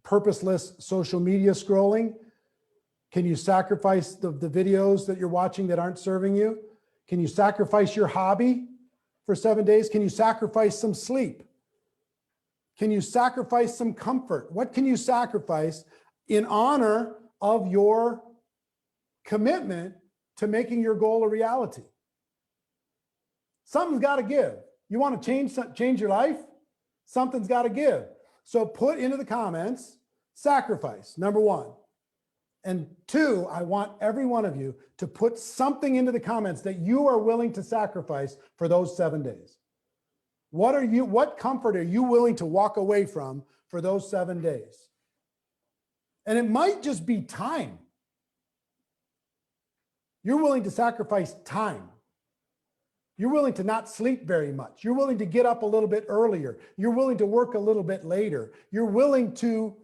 S1: purposeless social media scrolling? Can you sacrifice the videos that you're watching that aren't serving you? Can you sacrifice your hobby for 7 days? Can you sacrifice some sleep? Can you sacrifice some comfort? What can you sacrifice in honor of your commitment to making your goal a reality? Something's got to give. You want to change your life? Something's got to give. So put into the comments, sacrifice, number 1. And 2, I want every one of you to put something into the comments that you are willing to sacrifice for those 7 days. What comfort are you willing to walk away from for those 7 days? And it might just be time. You're willing to sacrifice time. You're willing to not sleep very much. You're willing to get up a little bit earlier. You're willing to work a little bit later. You're willing to,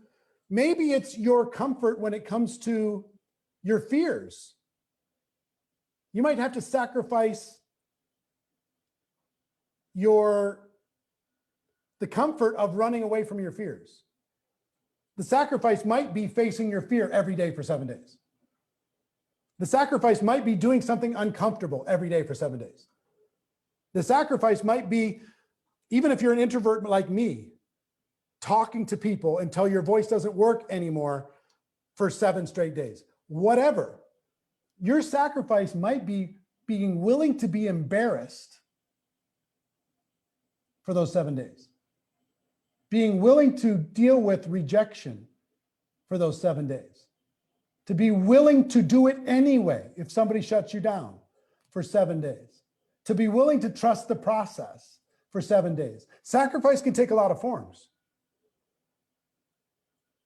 S1: maybe it's your comfort when it comes to your fears. You might have to sacrifice the comfort of running away from your fears. The sacrifice might be facing your fear every day for 7 days. The sacrifice might be doing something uncomfortable every day for 7 days. The sacrifice might be, even if you're an introvert like me, talking to people until your voice doesn't work anymore for 7 straight days. Whatever. Your sacrifice might be being willing to be embarrassed for those 7 days. Being willing to deal with rejection for those 7 days. To be willing to do it anyway if somebody shuts you down for 7 days. To be willing to trust the process for 7 days. Sacrifice can take a lot of forms.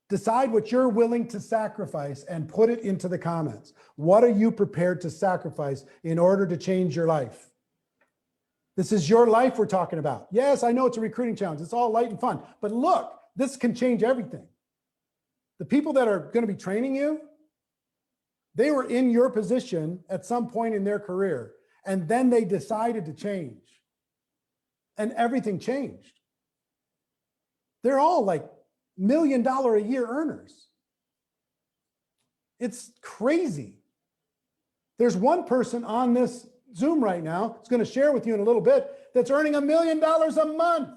S1: Decide what you're willing to sacrifice and put it into the comments. What are you prepared to sacrifice in order to change your life? This is your life we're talking about. Yes, I know it's a recruiting challenge. It's all light and fun. But look, this can change everything. The people that are going to be training you, they were in your position at some point in their career, and then they decided to change. And everything changed. They're all like $1 million a year earners. It's crazy. There's one person on this Zoom right now, it's going to share with you in a little bit, that's earning $1 million a month.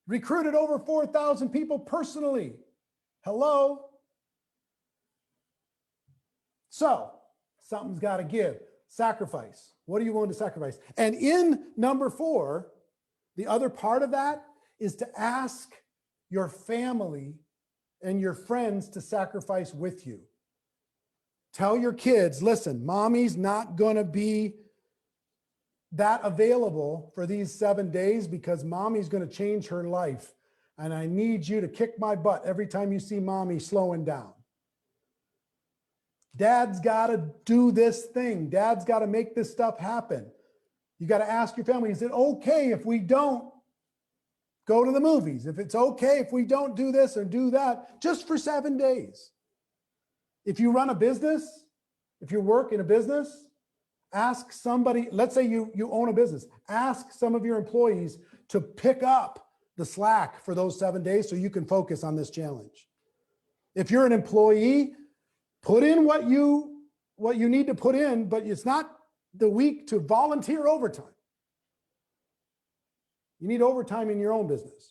S1: Recruited over 4,000 people personally. Hello. So something's got to give. Sacrifice. What are you willing to sacrifice? And in number 4, the other part of that is to ask your family and your friends to sacrifice with you. Tell your kids, listen, mommy's not going to be that available for these 7 days because mommy's going to change her life. And I need you to kick my butt every time you see mommy slowing down. Dad's got to do this thing. Dad's got to make this stuff happen. You got to ask your family, is it okay if we don't go to the movies, if it's okay if we don't do this or do that, just for 7 days. If you run a business, if you work in a business, ask somebody, let's say you own a business, ask some of your employees to pick up the slack for those 7 days so you can focus on this challenge. If you're an employee, put in what you need to put in, but it's not the week to volunteer overtime. You need overtime in your own business.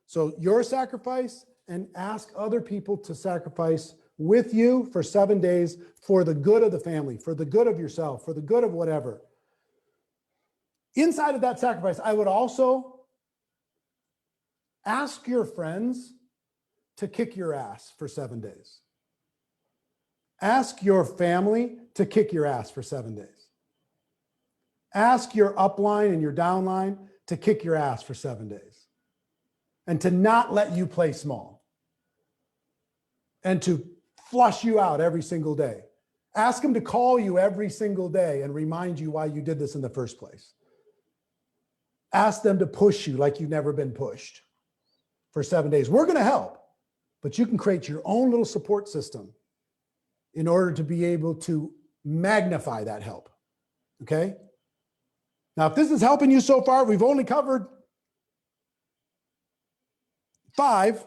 S1: So your sacrifice, and ask other people to sacrifice with you for 7 days for the good of the family, for the good of yourself, for the good of whatever. Inside of that sacrifice, I would also ask your friends to kick your ass for 7 days. Ask your family to kick your ass for 7 days. Ask your upline and your downline to kick your ass for 7 days and to not let you play small and to flush you out every single day. Ask them to call you every single day and remind you why you did this in the first place. Ask them to push you like you've never been pushed for 7 days. We're going to help, but you can create your own little support system in order to be able to magnify that help. Okay? Now, if this is helping you so far, we've only covered 5,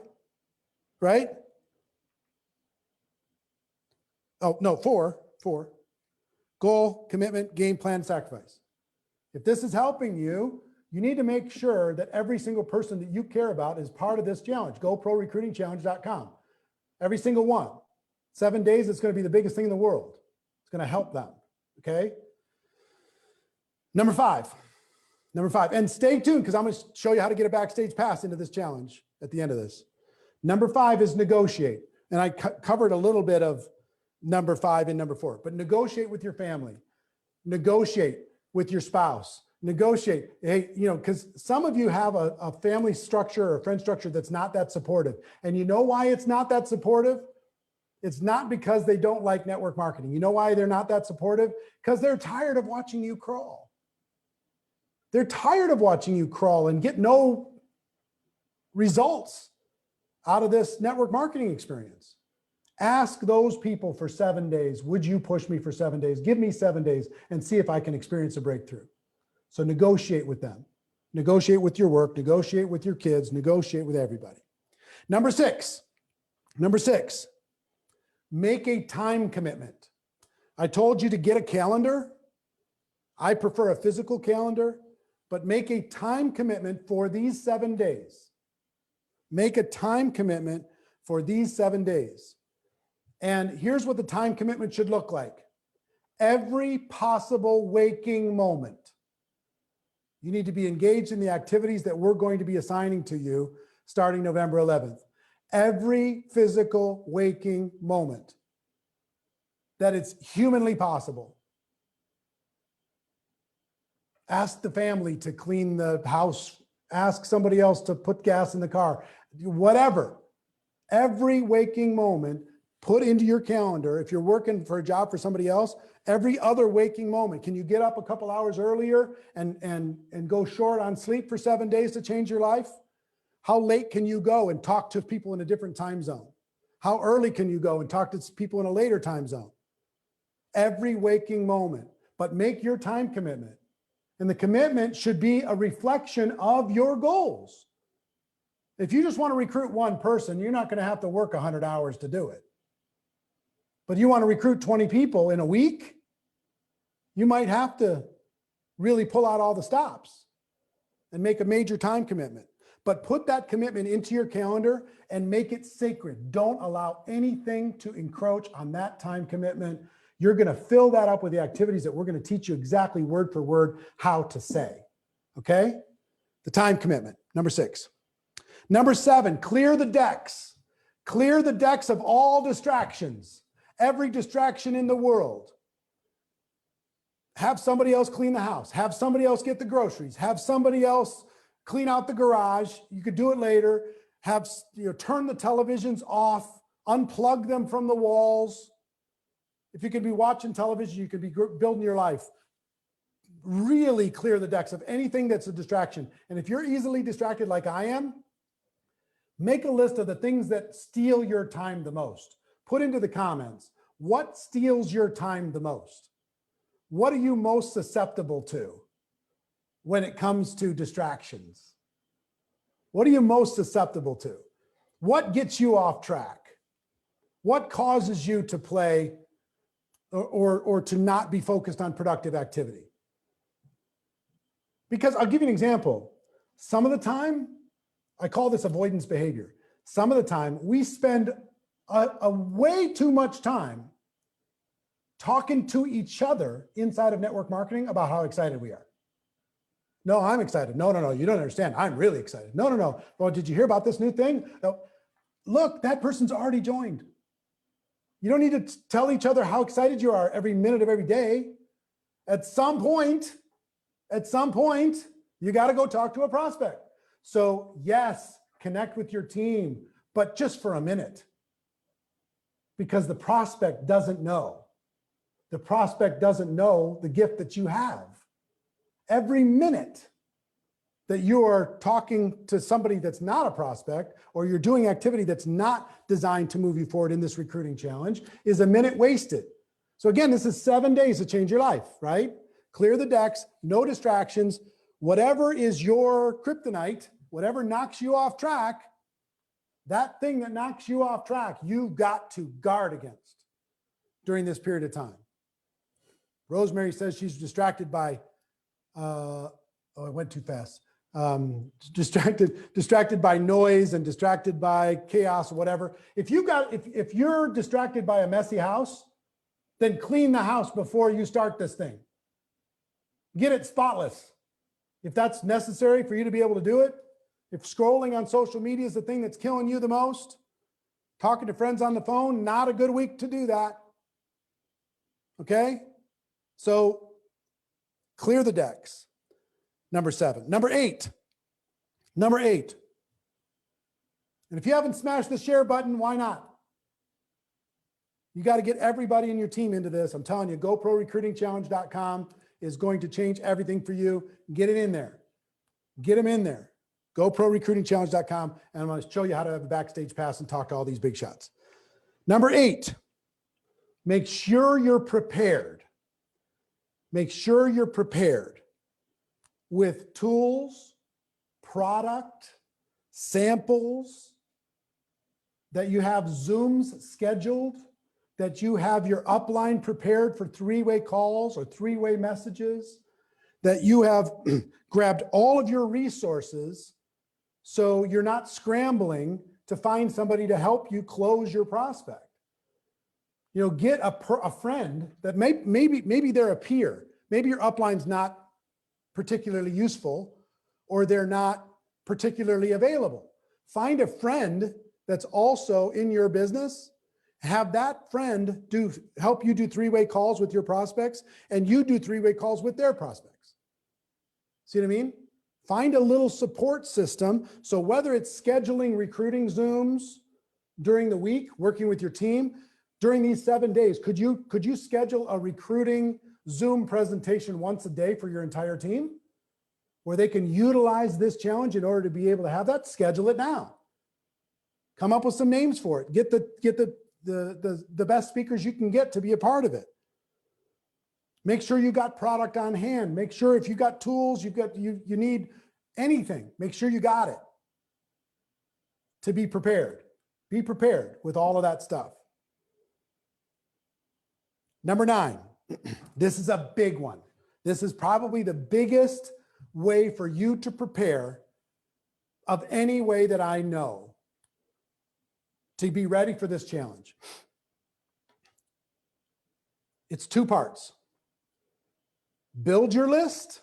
S1: right? Oh, no, 4. Goal, commitment, game plan, sacrifice. If this is helping you, you need to make sure that every single person that you care about is part of this challenge. GoProRecruitingChallenge.com. Every single one. 7 days, it's going to be the biggest thing in the world. It's going to help them. Okay? Number five, and stay tuned because I'm going to show you how to get a backstage pass into this challenge at the end of this. Number 5 is negotiate. And I covered a little bit of number 5 and number 4, but negotiate with your family, negotiate with your spouse, negotiate. Hey, because some of you have a family structure or a friend structure that's not that supportive. And you know why it's not that supportive? It's not because they don't like network marketing. You know why they're not that supportive? Because they're tired of watching you crawl. They're tired of watching you crawl and get no results out of this network marketing experience. Ask those people for 7 days. Would you push me for 7 days? Give me 7 days and see if I can experience a breakthrough. So negotiate with them. Negotiate with your work, negotiate with your kids, negotiate with everybody. Number six, make a time commitment. I told you to get a calendar. I prefer a physical calendar, but make a time commitment for these 7 days. Make a time commitment for these 7 days. And here's what the time commitment should look like. Every possible waking moment, you need to be engaged in the activities that we're going to be assigning to you starting November 11th. Every physical waking moment that it's humanly possible. Ask the family to clean the house. Ask somebody else to put gas in the car. Whatever. Every waking moment, put into your calendar. If you're working for a job for somebody else, every other waking moment. Can you get up a couple hours earlier and go short on sleep for 7 days to change your life? How late can you go and talk to people in a different time zone? How early can you go and talk to people in a later time zone? Every waking moment, but make your time commitment. And the commitment should be a reflection of your goals. If you just want to recruit one person, you're not going to have to work 100 hours to do it. But you want to recruit 20 people in a week, you might have to really pull out all the stops and make a major time commitment. But put that commitment into your calendar and make it sacred. Don't allow anything to encroach on that time commitment. You're going to fill that up with the activities that we're going to teach you exactly word for word how to say. Okay? The time commitment, number 6. Number 7, clear the decks. Clear the decks of all distractions. Every distraction in the world. Have somebody else clean the house. Have somebody else get the groceries. Have somebody else clean out the garage. You could do it later. Have, turn the televisions off. Unplug them from the walls. If you could be watching television, you could be building your life. really clear the decks of anything that's a distraction. And if you're easily distracted like I am, make a list of the things that steal your time the most. Put into the comments, what steals your time the most? What are you most susceptible to when it comes to distractions? What are you most susceptible to? What gets you off track? What causes you to play or to not be focused on productive activity? Because I'll give you an example. Some of the time, I call this avoidance behavior. Some of the time we spend a way too much time talking to each other inside of network marketing about how excited we are. No, I'm excited. No, you don't understand. I'm really excited. No. Well, did you hear about this new thing? No. Look, that person's already joined. You don't need to tell each other how excited you are every minute of every day. At some point, you got to go talk to a prospect. So yes, connect with your team, but just for a minute. Because the prospect doesn't know. The prospect doesn't know the gift that you have. Every minute that you are talking to somebody that's not a prospect, or you're doing activity that's not designed to move you forward in this recruiting challenge, is a minute wasted. So again, this is 7 days to change your life, right? Clear the decks, no distractions, whatever is your kryptonite, whatever knocks you off track, that thing that knocks you off track, you've got to guard against during this period of time. Rosemary says she's distracted by, oh, I went too fast. Distracted by noise and distracted by chaos or whatever. If you're distracted by a messy house, then clean the house before you start this thing. Get it spotless. If that's necessary for you to be able to do it, if scrolling on social media is the thing that's killing you the most, talking to friends on the phone, not a good week to do that. Okay? So clear the decks. Number 7. Number 8. And if you haven't smashed the share button, why not? You got to get everybody in your team into this. I'm telling you, GoProRecruitingChallenge.com is going to change everything for you. Get it in there. Get them in there. GoProRecruitingChallenge.com, and I'm going to show you how to have a backstage pass and talk to all these big shots. Number 8, make sure you're prepared. Make sure you're prepared with tools, product, samples, that you have Zooms scheduled, that you have your upline prepared for 3-way calls or 3-way messages, that you have grabbed all of your resources so you're not scrambling to find somebody to help you close your prospect. You know, get a friend that maybe they're a peer. Maybe your upline's not particularly useful, or they're not particularly available. Find a friend that's also in your business. Have that friend help you do 3-way calls with your prospects, and you do 3-way calls with their prospects. See what I mean? Find a little support system. So whether it's scheduling recruiting Zooms during the week, working with your team during these 7 days, could you schedule a recruiting Zoom presentation once a day for your entire team where they can utilize this challenge in order to be able to have that? Schedule it now. Come up with some names for it. Get the best speakers you can get to be a part of it. Make sure you got product on hand. Make sure if you got tools, you need anything, make sure you got it to be prepared. Be prepared with all of that stuff. Number 9, this is a big one. This is probably the biggest way for you to prepare of any way that I know to be ready for this challenge. It's 2 parts. Build your list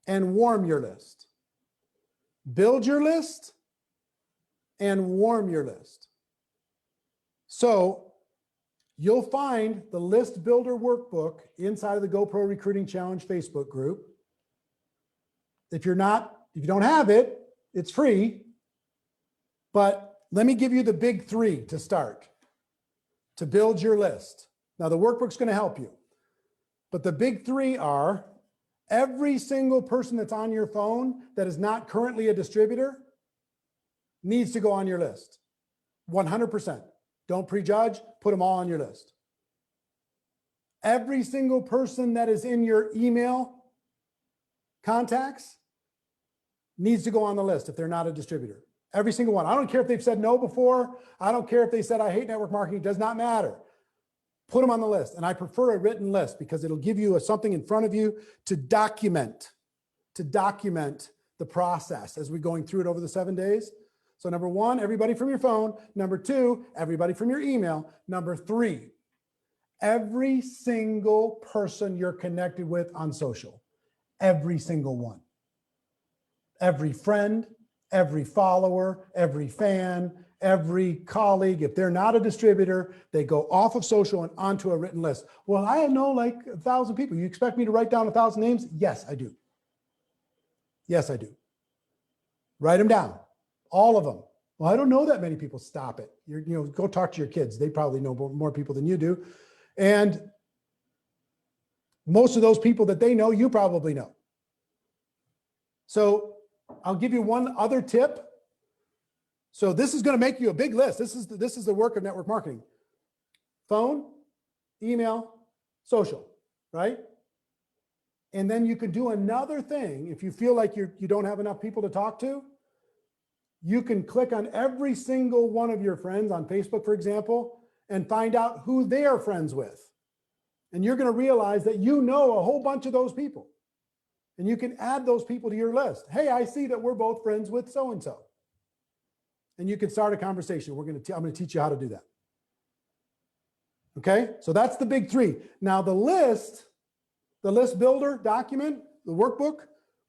S1: and warm your list. Build your list and warm your list. So you'll find the List Builder Workbook inside of the GoPro Recruiting Challenge Facebook group. If you don't have it, it's free. But let me give you the big 3 to start, to build your list. Now the workbook's going to help you. But the big three are every single person that's on your phone that is not currently a distributor needs to go on your list. 100%. Don't prejudge, put them all on your list. Every single person that is in your email contacts needs to go on the list if they're not a distributor. Every single one. I don't care if they've said no before. I don't care if they said, I hate network marketing. It does not matter. Put them on the list. And I prefer a written list because it'll give you something in front of you to document the process as we're going through it over the 7 days. So number one, everybody from your phone. Number two, everybody from your email. Number three, every single person you're connected with on social. Every single one. Every friend, every follower, every fan, every colleague. If they're not a distributor, they go off of social and onto a written list. Well, I know like 1,000 people. You expect me to write down 1,000 names? Yes, I do. Yes, I do. Write them down. All of them. Well, I don't know that many people. Stop it. Go talk to your kids. They probably know more people than you do. And most of those people that they know, you probably know. So I'll give you one other tip. So this is going to make you a big list. This is the work of network marketing. Phone, email, social, right? And then you can do another thing. If you feel like you don't have enough people to talk to, you can click on every single one of your friends on Facebook, for example, and find out who they are friends with. And you're going to realize that you know a whole bunch of those people. And you can add those people to your list. Hey, I see that we're both friends with so-and-so. And you can start a conversation. I'm going to teach you how to do that. Okay, so that's the big three. Now the list builder document, the workbook,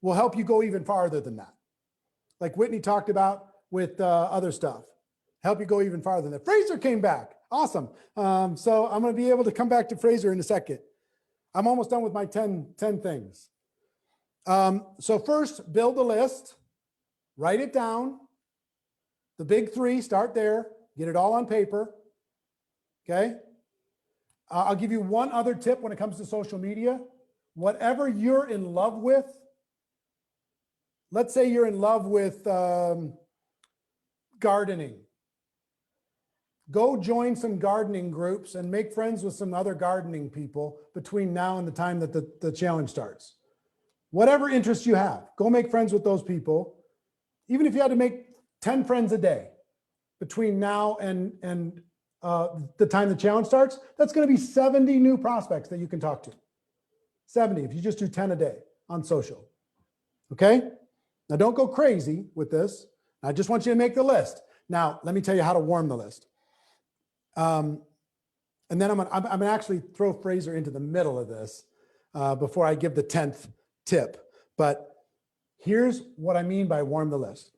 S1: will help you go even farther than that. Like Whitney talked about with other stuff. Help you go even farther than that. Fraser came back. Awesome. So I'm going to be able to come back to Fraser in a second. I'm almost done with my 10 things. So first, build a list. Write it down. The big three, start there. Get it all on paper. Okay? I'll give you one other tip when it comes to social media. Whatever you're in love with, let's say you're in love with gardening. Go join some gardening groups and make friends with some other gardening people between now and the time that the challenge starts. Whatever interest you have, go make friends with those people. Even if you had to make 10 friends a day between now and the time the challenge starts, that's going to be 70 new prospects that you can talk to. 70 if you just do 10 a day on social. Okay? Now don't go crazy with this. I just want you to make the list. Now, let me tell you how to warm the list. And then I'm gonna actually throw Fraser into the middle of this before I give the 10th tip. But here's what I mean by warm the list.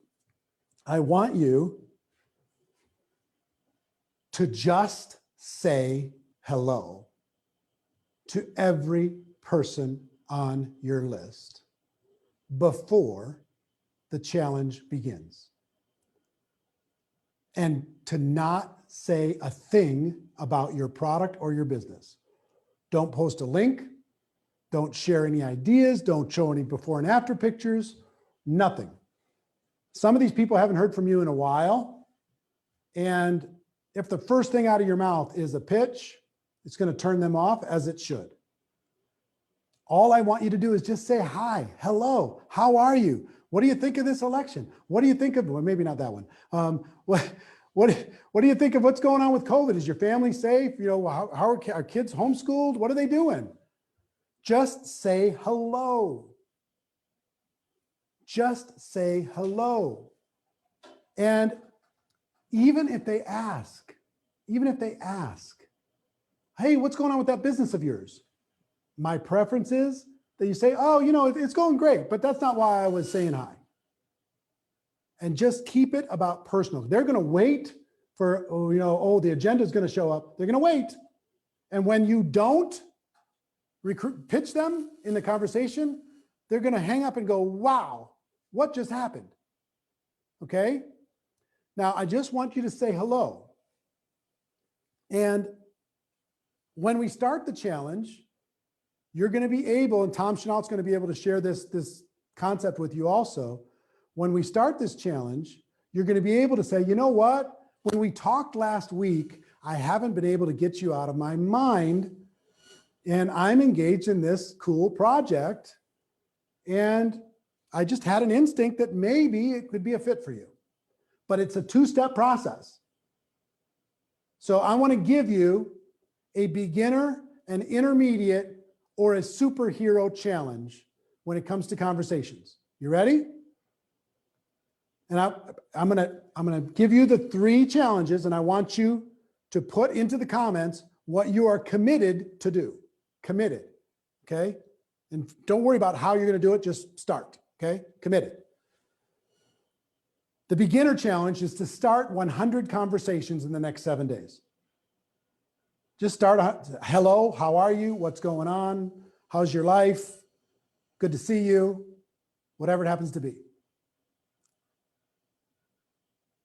S1: I want you to just say hello to every person on your list before the challenge begins. And to not say a thing about your product or your business. Don't post a link. Don't share any ideas. Don't show any before and after pictures. Nothing. Some of these people haven't heard from you in a while. And if the first thing out of your mouth is a pitch, it's going to turn them off, as it should. All I want you to do is just say hi, hello, how are you? What do you think of this election? What do you think of, well, maybe not that one. What do you think of what's going on with COVID? Is your family safe? You know, how are our kids homeschooled? What are they doing? Just say hello. Just say hello. And even if they ask, hey, what's going on with that business of yours? My preference is that you say, oh, you know, it's going great, but that's not why I was saying hi. And just keep it about personal. They're going to wait for, the agenda is going to show up. They're going to wait. And when you don't pitch them in the conversation, they're going to hang up and go, wow, what just happened? Okay. Now, I just want you to say hello. And when we start the challenge, you're going to be able, and Tom Chenault's going to be able to share this concept with you also. When we start this challenge, you're going to be able to say, you know what? When we talked last week, I haven't been able to get you out of my mind, and I'm engaged in this cool project, and I just had an instinct that maybe it could be a fit for you. But it's a two-step process. So I want to give you a beginner, an intermediate, or a superhero challenge when it comes to conversations. You ready? And I'm gonna give you the 3 challenges, and I want you to put into the comments what you are committed to do. Committed, okay? And don't worry about how you're gonna do it, just start, okay? Committed. The beginner challenge is to start 100 conversations in the next 7 days. Just start, hello, how are you? What's going on? How's your life? Good to see you. Whatever it happens to be.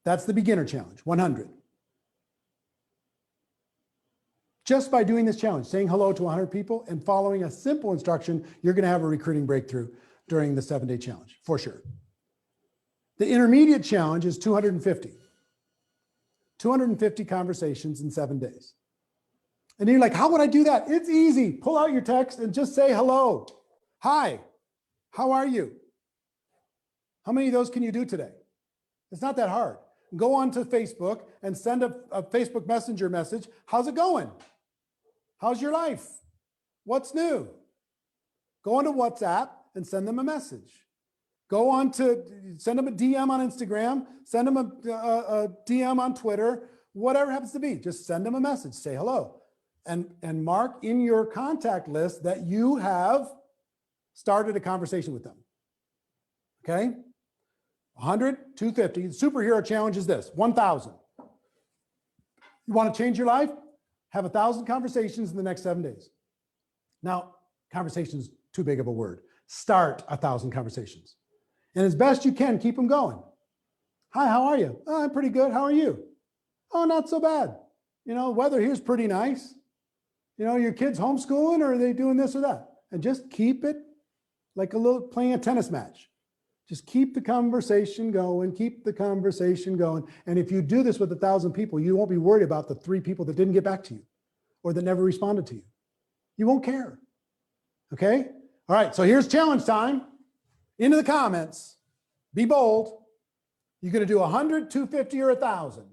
S1: That's the beginner challenge, 100. Just by doing this challenge, saying hello to 100 people and following a simple instruction, you're going to have a recruiting breakthrough during the 7-day challenge, for sure. The intermediate challenge is 250. 250 conversations in 7 days. And you're like, how would I do that? It's easy. Pull out your text and just say hello. Hi, how are you? How many of those can you do today? It's not that hard. Go on to Facebook and send a Facebook Messenger message. How's it going? How's your life? What's new? Go on to WhatsApp and send them a message. Go on to send them a DM on Instagram, send them a DM on Twitter, whatever it happens to be. Just send them a message, say hello. And mark in your contact list that you have started a conversation with them. Okay? 100, 250. The superhero challenge is this, 1,000. You want to change your life? Have 1,000 conversations in the next 7 days. Now, conversations is too big of a word. Start 1,000 conversations. And as best you can, keep them going. Hi, how are you? Oh, I'm pretty good. How are you? Oh, not so bad. You know, weather here's pretty nice. You know, your kids homeschooling, or are they doing this or that? And just keep it like playing a tennis match. Just keep the conversation going, keep the conversation going. And if you do this with 1,000 people, you won't be worried about the 3 people that didn't get back to you or that never responded to you. You won't care. Okay? All right, so here's challenge time. Into the comments. Be bold. You're going to do 100, 250, or 1,000.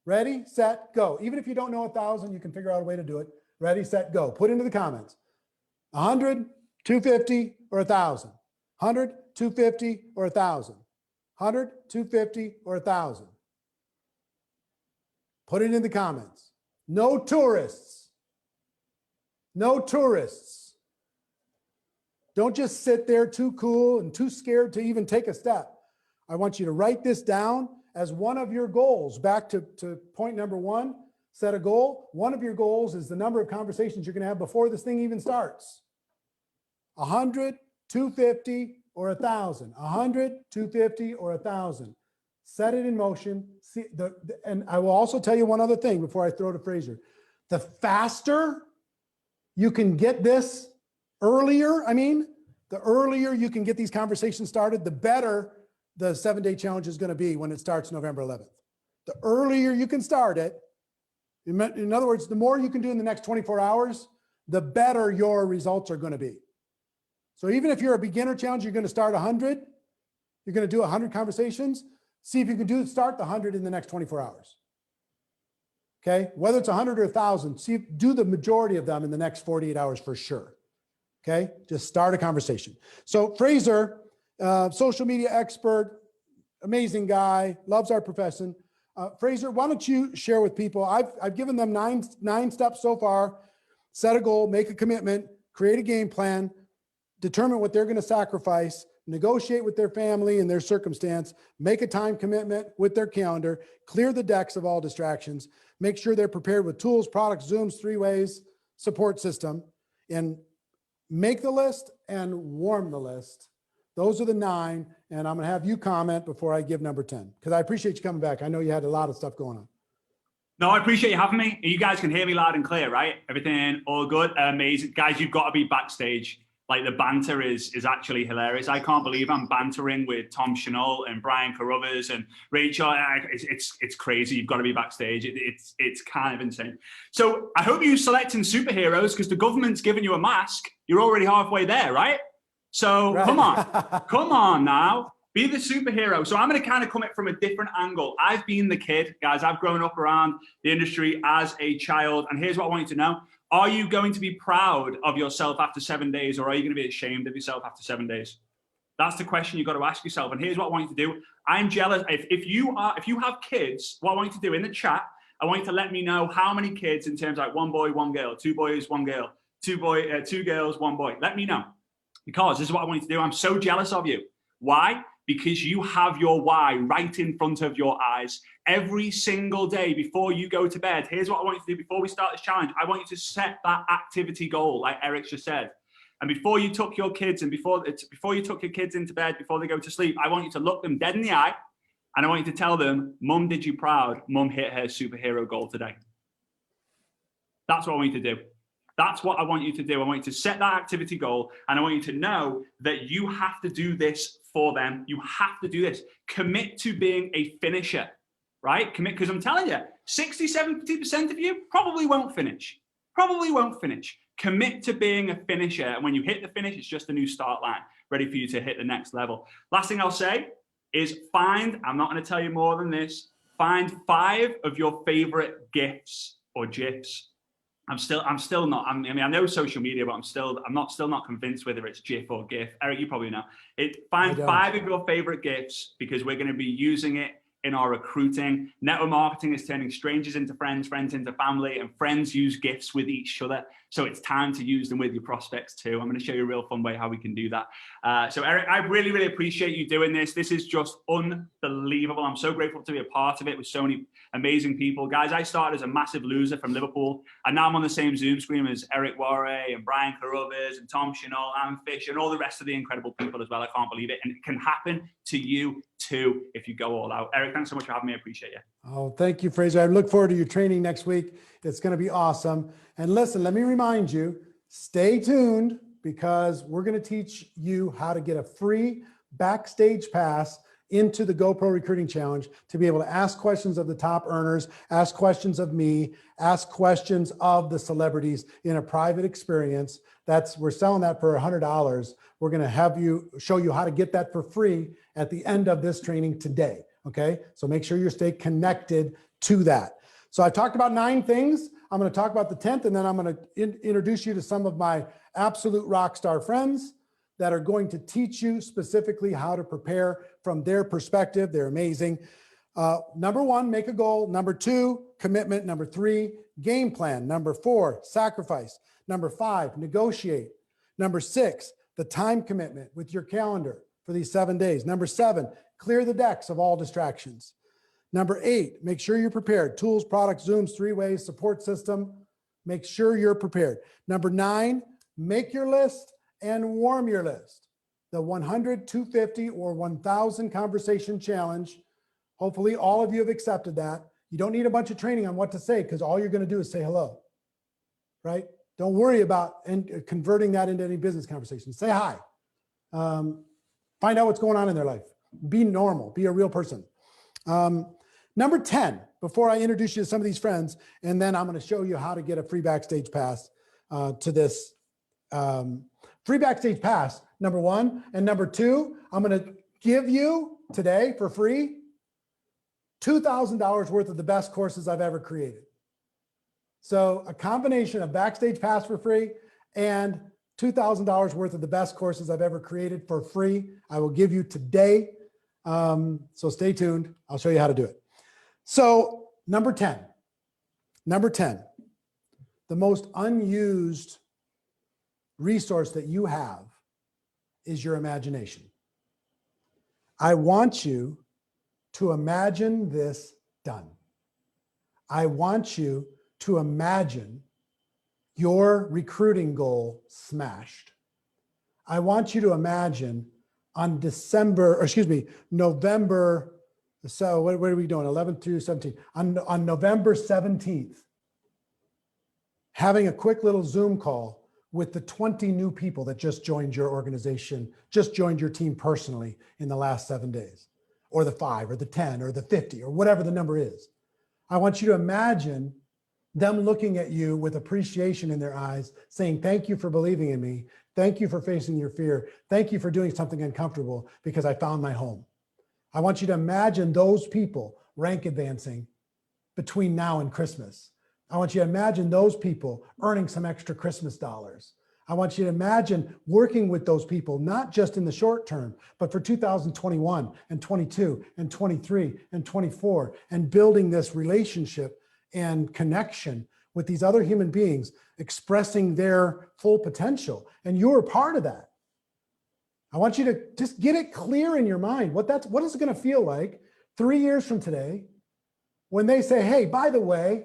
S1: Ready, set, go. Even if you don't know 1,000, you can figure out a way to do it. Ready, set, go. Put into the comments. 100, 250, or 1,000. 100, 250, or 1,000. 100, 250, or 1,000. Put it in the comments. No tourists. No tourists. Don't just sit there too cool and too scared to even take a step. I want you to write this down as one of your goals. Back to point number 1, set a goal. One of your goals is the number of conversations you're going to have before this thing even starts. 100, 250, or 1,000. 100, 250, or 1,000. Set it in motion. And I will also tell you one other thing before I throw to Fraser. The faster you can get this earlier, the earlier you can get these conversations started, the better the 7-day challenge is going to be when it starts November 11th. The earlier you can start it, in other words, the more you can do in the next 24 hours, the better your results are going to be. So even if you're a beginner challenge, you're going to start 100, you're going to do 100 conversations, see if you can start the 100 in the next 24 hours. Okay, whether it's 100 or 1,000, do the majority of them in the next 48 hours for sure. Okay, just start a conversation. So Fraser, social media expert, amazing guy, loves our profession. Fraser, why don't you share with people? I've given them nine steps so far. Set a goal, make a commitment, create a game plan, determine what they're going to sacrifice, negotiate with their family and their circumstance, make a time commitment with their calendar, clear the decks of all distractions, make sure they're prepared with tools, products, Zooms, 3-ways, support system, and make the list and warm the list. Those are the 9, and I'm going to have you comment before I give number 10, because I appreciate you coming back. I know you had a lot of stuff going on.
S6: No, I appreciate you having me. You guys can hear me loud and clear, right? Everything all good? Amazing. Guys, you've got to be backstage. Like, the banter is actually hilarious. I can't believe I'm bantering with Tom Chenault and Brian Carruthers and Rachel. It's crazy. You've got to be backstage. It's kind of insane. So I hope you're selecting superheroes, because the government's giving you a mask. You're already halfway there, right? So
S1: Right.
S6: come on now. Be the superhero. So I'm going to kind of come at it from a different angle. I've been the kid, guys. I've grown up around the industry as a child. And here's what I want you to know. Are you going to be proud of yourself after 7 days, or are you going to be ashamed of yourself after 7 days? That's the question you've got to ask yourself. And here's what I want you to do. I'm jealous. If you have kids, what I want you to do in the chat, I want you to let me know how many kids, in terms of like 1 boy, 1 girl, 2 boys, 1 girl, 2 girls, 1 boy. Let me know, because this is what I want you to do. I'm so jealous of you. Why? Because you have your why right in front of your eyes. Every single day before you go to bed, here's what I want you to do before we start this challenge. I want you to set that activity goal, like Eric just said. And before you took your kids and before you took your kids into bed, before they go to sleep, I want you to look them dead in the eye, and I want you to tell them, Mum did you proud. Mum hit her superhero goal today. That's what I want you to do. That's what I want you to do. I want you to set that activity goal, and I want you to know that you have to do this for them. You have to do this. Commit to being a finisher, right? Commit, because I'm telling you, 60, 70% of you probably won't finish. Probably won't finish. Commit to being a finisher. And when you hit the finish, it's just a new start line, ready for you to hit the next level. Last thing I'll say is I'm not going to tell you more than this, find 5 of your favorite GIFs or GIFs. I'm still not. I mean, I know social media, but I'm still not convinced whether it's GIF or GIF. Eric, you probably know. Find 5 of your favorite GIFs, because we're going to be using it in our recruiting. Network marketing is turning strangers into friends, friends into family, and friends use GIFs with each other. So it's time to use them with your prospects too. I'm going to show you a real fun way how we can do that. So Eric, I really, really appreciate you doing this. This is just unbelievable. I'm so grateful to be a part of it with so many amazing people. Guys, I started as a massive loser from Liverpool, and now I'm on the same Zoom screen as Eric Warre and Brian Carruthers and Tom Chenault and Fish and all the rest of the incredible people as well. I can't believe it. And it can happen to you too if you go all out. Eric, thanks so much for having me. I appreciate you.
S1: Oh, thank you, Fraser. I look forward to your training next week. It's going to be awesome. And listen, let me remind you, stay tuned, because we're going to teach you how to get a free backstage pass into the GoPro Recruiting Challenge, to be able to ask questions of the top earners, ask questions of me, ask questions of the celebrities in a private experience. We're selling that for $100. We're going to show you how to get that for free at the end of this training today. Okay. So make sure you stay connected to that. So I talked about 9 things. I'm going to talk about the 10th, and then I'm going to introduce you to some of my absolute rock star friends that are going to teach you specifically how to prepare from their perspective. They're amazing. Number 1, make a goal. Number 2, commitment. Number 3, game plan. Number 4, sacrifice. Number 5, negotiate. Number 6, the time commitment with your calendar for these 7 days. Number 7, clear the decks of all distractions. Number 8, make sure you're prepared. Tools, products, Zooms, 3-ways, support system. Make sure you're prepared. Number 9, make your list and warm your list. The 100, 250, or 1,000 conversation challenge. Hopefully all of you have accepted that. You don't need a bunch of training on what to say, because all you're going to do is say hello, right? Don't worry about converting that into any business conversation. Say hi. Find out what's going on in their life. Be normal. Be a real person. Number 10, before I introduce you to some of these friends, and then I'm going to show you how to get a free backstage pass to this free backstage pass, number 1. And number 2, I'm going to give you today for free $2,000 worth of the best courses I've ever created. So a combination of backstage pass for free and $2,000 worth of the best courses I've ever created for free, I will give you today. So stay tuned. I'll show you how to do it. So number 10, the most unused resource that you have is your imagination. I want you to imagine this done. I want you to imagine your recruiting goal smashed. I want you to imagine on November So what are we doing? 11th through 17th. On November 17th, having a quick little Zoom call with the 20 new people that just joined your organization, just joined your team personally in the last 7 days, or the 5 or the 10 or the 50 or whatever the number is. I want you to imagine them looking at you with appreciation in their eyes, saying, thank you for believing in me. Thank you for facing your fear. Thank you for doing something uncomfortable because I found my home. I want you to imagine those people rank advancing between now and Christmas. I want you to imagine those people earning some extra Christmas dollars. I want you to imagine working with those people, not just in the short term, but for 2021 and 22 and 23 and 24, and building this relationship and connection with these other human beings, expressing their full potential. And you're part of that. I want you to just get it clear in your mind what is it going to feel like 3 years from today when they say, hey, by the way,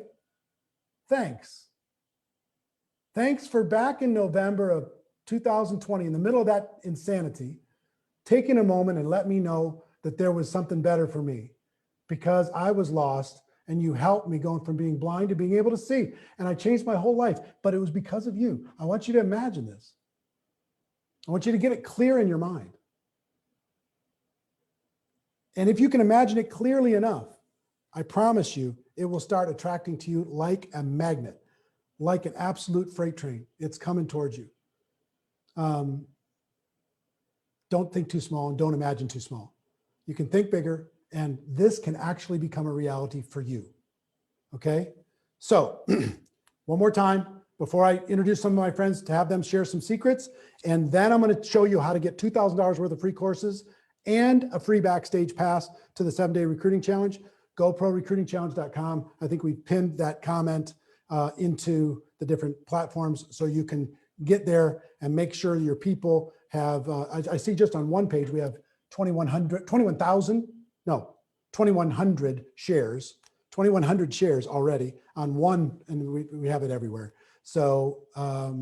S1: thanks. Thanks for back in November of 2020, in the middle of that insanity, taking a moment and let me know that there was something better for me because I was lost and you helped me going from being blind to being able to see. And I changed my whole life, but it was because of you. I want you to imagine this. I want you to get it clear in your mind. And if you can imagine it clearly enough, I promise you, it will start attracting to you like a magnet, like an absolute freight train. It's coming towards you. Don't think too small and don't imagine too small. You can think bigger, and this can actually become a reality for you. Okay? So one more time before I introduce some of my friends to have them share some secrets, and then I'm going to show you how to get $2,000 worth of free courses and a free backstage pass to the 7-day recruiting challenge. GoProRecruitingChallenge.com. I think we pinned that comment into the different platforms so you can get there and make sure your people have, I see just on one page, we have 2,100 shares, 2,100 shares already on one, and we have it everywhere. So a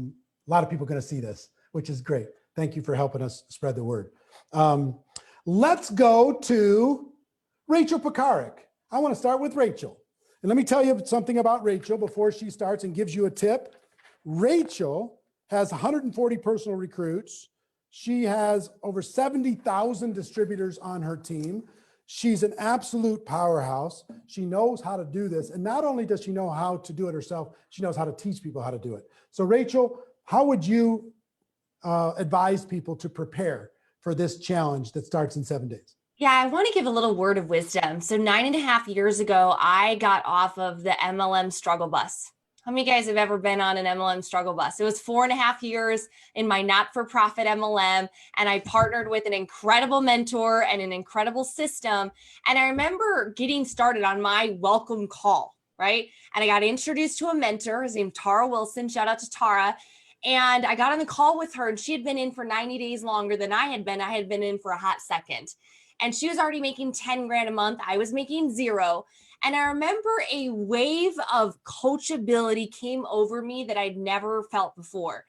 S1: lot of people are going to see this, which is great. Thank you for helping us spread the word. Let's go to Rachel Pekarik. I want to start with Rachel. And let me tell you something about Rachel before she starts and gives you a tip. Rachel has 140 personal recruits. She has over 70,000 distributors on her team. She's an absolute powerhouse. She knows how to do this. And not only does she know how to do it herself, she knows how to teach people how to do it. So Rachel, how would you advise people to prepare for this challenge that starts in 7 days?
S8: Yeah, I want to give a little word of wisdom. So 9.5 years ago, I got off of the MLM struggle bus. How many of you guys have ever been on an MLM struggle bus? It was 4.5 years in my not-for-profit MLM, and I partnered with an incredible mentor and an incredible system. And I remember getting started on my welcome call, right? And I got introduced to a mentor. His name Tara Wilson. Shout out to Tara. And I got on the call with her, and she had been in for 90 days longer than I had been. I had been in for a hot second. And she was already making 10 grand a month. I was making 0. And I remember a wave of coachability came over me that I'd never felt before.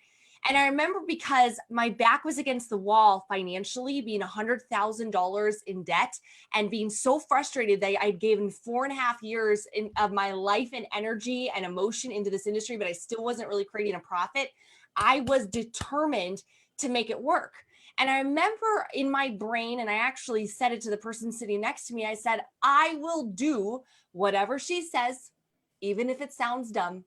S8: And I remember because my back was against the wall financially, being $100,000 in debt and being so frustrated that I'd given 4.5 years of my life and energy and emotion into this industry, but I still wasn't really creating a profit. I was determined to make it work. And I remember in my brain, and I actually said it to the person sitting next to me, I said, I will do whatever she says, even if it sounds dumb.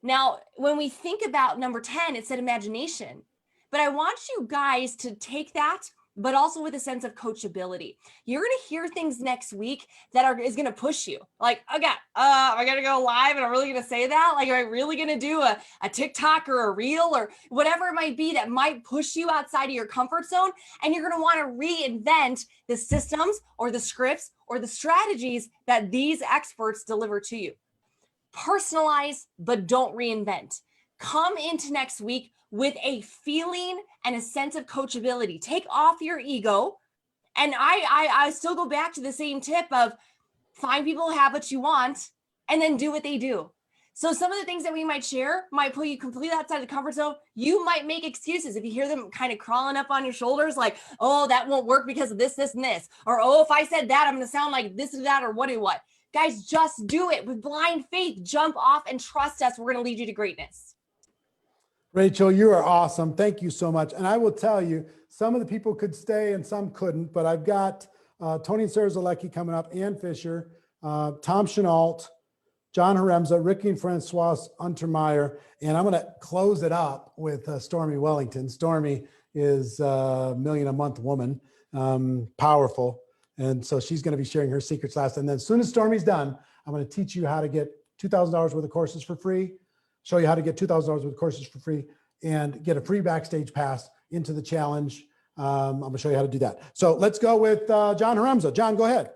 S8: Now, when we think about number 10, it said imagination. But I want you guys to take that, but also with a sense of coachability. You're going to hear things next week that is going to push you. Like, okay, am I going to go live and I'm really going to say that? Like, am I really going to do a TikTok or a reel or whatever it might be that might push you outside of your comfort zone? And you're going to want to reinvent the systems or the scripts or the strategies that these experts deliver to you. Personalize, but don't reinvent. Come into next week with a feeling and a sense of coachability. Take off your ego. And I still go back to the same tip of find people who have what you want and then do what they do. So some of the things that we might share might pull you completely outside the comfort zone. You might make excuses if you hear them kind of crawling up on your shoulders, like, oh, that won't work because of this, this, and this. Or, oh, if I said that, I'm going to sound like this or that, or what or what. Guys, just do it with blind faith. Jump off and trust us. We're going to lead you to greatness.
S1: Rachel, you are awesome. Thank you so much. And I will tell you, some of the people could stay and some couldn't, but I've got Tony and Sarah Zalecki coming up, Ann Fisher, Tom Chenault, John Haremza, Ricky and Francois Untermeyer, and I'm going to close it up with Stormy Wellington. Stormy is a $1 million a month woman, powerful. And so she's going to be sharing her secrets last. And then as soon as Stormy's done, I'm going to teach you how to get $2,000 worth of courses for free, show you how to get $2,000 worth of courses for free, and get a free backstage pass into the challenge. I'm going to show you how to do that. So let's go with John Haremza. John, go ahead.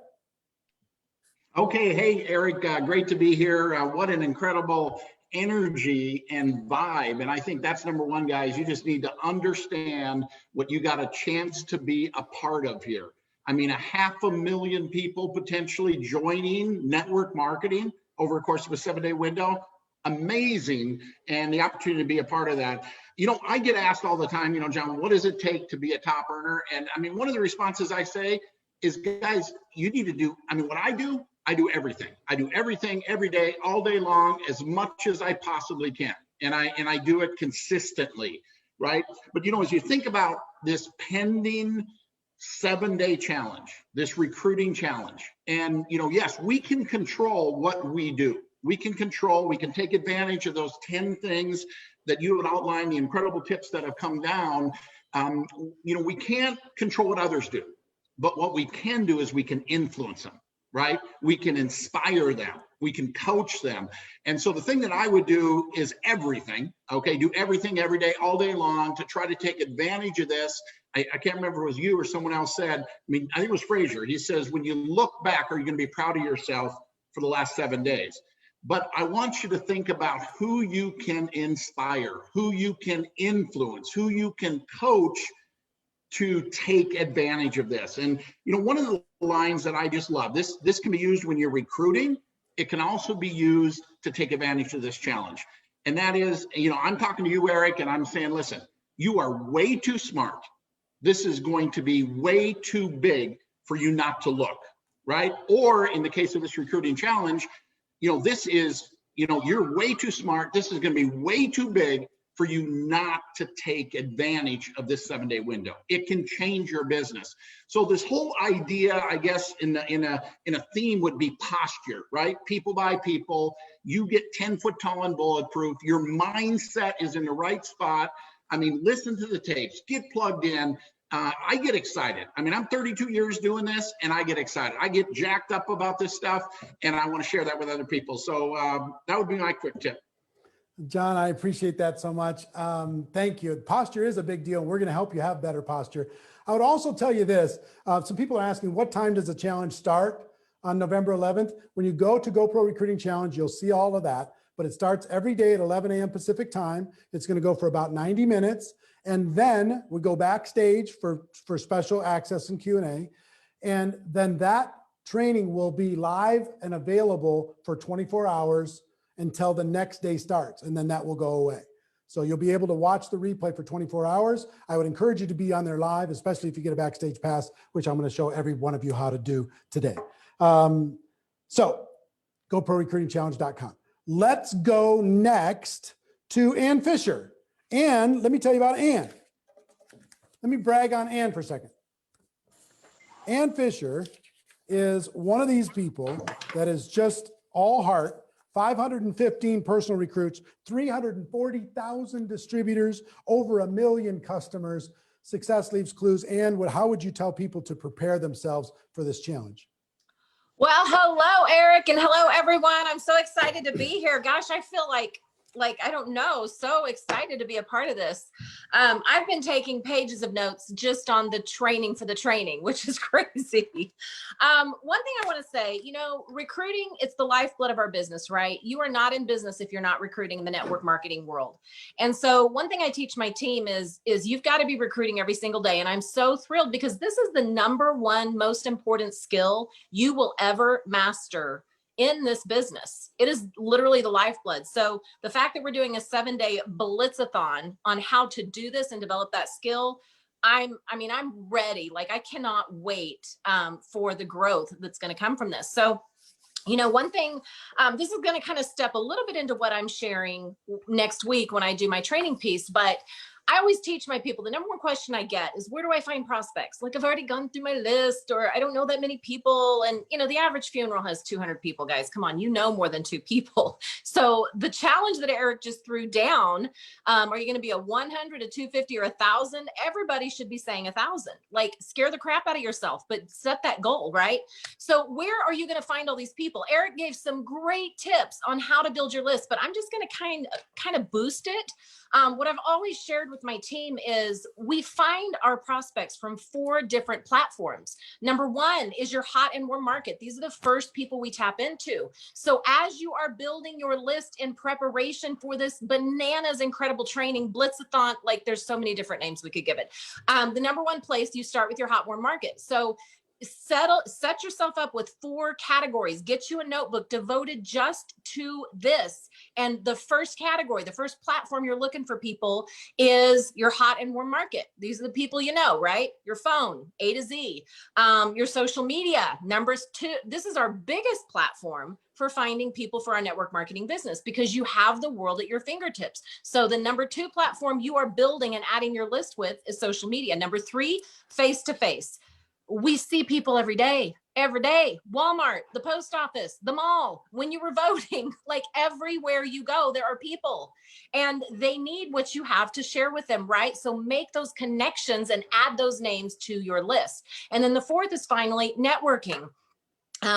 S9: Okay. Hey, Eric, great to be here. What an incredible energy and vibe. And I think that's number one, guys. You just need to understand what you got a chance to be a part of here. I mean, 500,000 people potentially joining network marketing over the course of a 7-day window. Amazing. And the opportunity to be a part of that. You know, I get asked all the time, you know, John, what does it take to be a top earner? And I mean, one of the responses I say is, guys, you need to do, I mean, what I do everything. I do everything every day, all day long, as much as I possibly can. And I do it consistently, right? But, you know, as you think about this pending 7-day challenge, this recruiting challenge, and, you know, yes, we can control what we do. We can take advantage of those 10 things that you would outline, the incredible tips that have come down. You know, we can't control what others do, but what we can do is we can influence them, right? We can inspire them. We can coach them. And so the thing that I would do is everything, okay? Do everything every day, all day long, to try to take advantage of this. I can't remember if it was you or someone else said, I mean, I think it was Frazier. He says, when you look back, are you going to be proud of yourself for the last 7 days? But I want you to think about who you can inspire, who you can influence, who you can coach to take advantage of this. And, you know, one of the lines that I just love, this can be used when you're recruiting. It can also be used to take advantage of this challenge. And that is, you know, I'm talking to you, Eric, and I'm saying, listen, you are way too smart. This is going to be way too big for you not to look, right? Or in the case of this recruiting challenge, you know, this is, you know, you're way too smart. This is going to be way too big for you not to take advantage of this 7-day window. It can change your business. So this whole idea, I guess, in a theme would be posture, right? People by people, you get 10 foot tall and bulletproof. Your mindset is in the right spot. I mean, listen to the tapes, get plugged in. I get excited. I mean, I'm 32 years doing this and I get excited. I get jacked up about this stuff and I want to share that with other people. So that would be my quick tip.
S1: John, I appreciate that so much. Thank you. Posture is a big deal. We're going to help you have better posture. I would also tell you this. Some people are asking, what time does the challenge start on November 11th? When you go to GoPro Recruiting Challenge, you'll see all of that. But it starts every day at 11 a.m. Pacific time. It's going to go for about 90 minutes. And then we go backstage for special access and Q&A. And then that training will be live and available for 24 hours until the next day starts. And then that will go away. So you'll be able to watch the replay for 24 hours. I would encourage you to be on there live, especially if you get a backstage pass, which I'm going to show every one of you how to do today. So GoProRecruitingChallenge.com. Let's go next to Ann Fisher. Ann, let me tell you about Ann. Let me brag on Ann for a second. Ann Fisher is one of these people that is just all heart. 515 personal recruits, 340,000 distributors, over 1 million customers. Success leaves clues. And how would you tell people to prepare themselves for this challenge?
S10: Well, hello, Eric, and hello, everyone. I'm so excited to be here. Gosh, I feel like I don't know, so excited to be a part of this. I've been taking pages of notes just on the training for the training, which is crazy. One thing I want to say, you know, recruiting, it's the lifeblood of our business, right? You are not in business if you're not recruiting in the network marketing world. And so one thing I teach my team is you've got to be recruiting every single day. And I'm so thrilled because this is the #1 most important skill you will ever master in this business. It is literally the lifeblood. So the fact that we're doing a 7-day blitzathon on how to do this and develop that skill, I'm ready. Like, I cannot wait for the growth that's going to come from this. So, you know, one thing, this is going to kind of step a little bit into what I'm sharing next week when I do my training piece, but I always teach my people, the number one question I get is, where do I find prospects? Like, I've already gone through my list, or I don't know that many people. And, you know, the average funeral has 200 people, guys. Come on, you know more than 2 people. So the challenge that Eric just threw down, are you going to be a 100, a 250, or 1,000? Everybody should be saying 1,000. Like, scare the crap out of yourself, but set that goal, right? So where are you going to find all these people? Eric gave some great tips on how to build your list, but I'm just going to kind of boost it. What I've always shared with my team is we find our prospects from 4 different platforms. Number 1 is your hot and warm market. These are the first people we tap into. So as you are building your list in preparation for this bananas incredible training, Blitzathon, like, there's so many different names we could give it. The number 1 place, you start with your hot warm market. So set yourself up with 4 categories. Get you a notebook devoted just to this. And the first category, the first platform you're looking for people is your hot and warm market. These are the people you know, right? Your phone, A to Z, your social media, numbers 2. This is our biggest platform for finding people for our network marketing business, because you have the world at your fingertips. So the number 2 platform you are building and adding your list with is social media. Number 3, face-to-face. We see people every day, Walmart, the post office, the mall. When you were voting, like, everywhere you go, there are people, and they need what you have to share with them, right? So make those connections and add those names to your list. And then the 4th is finally networking.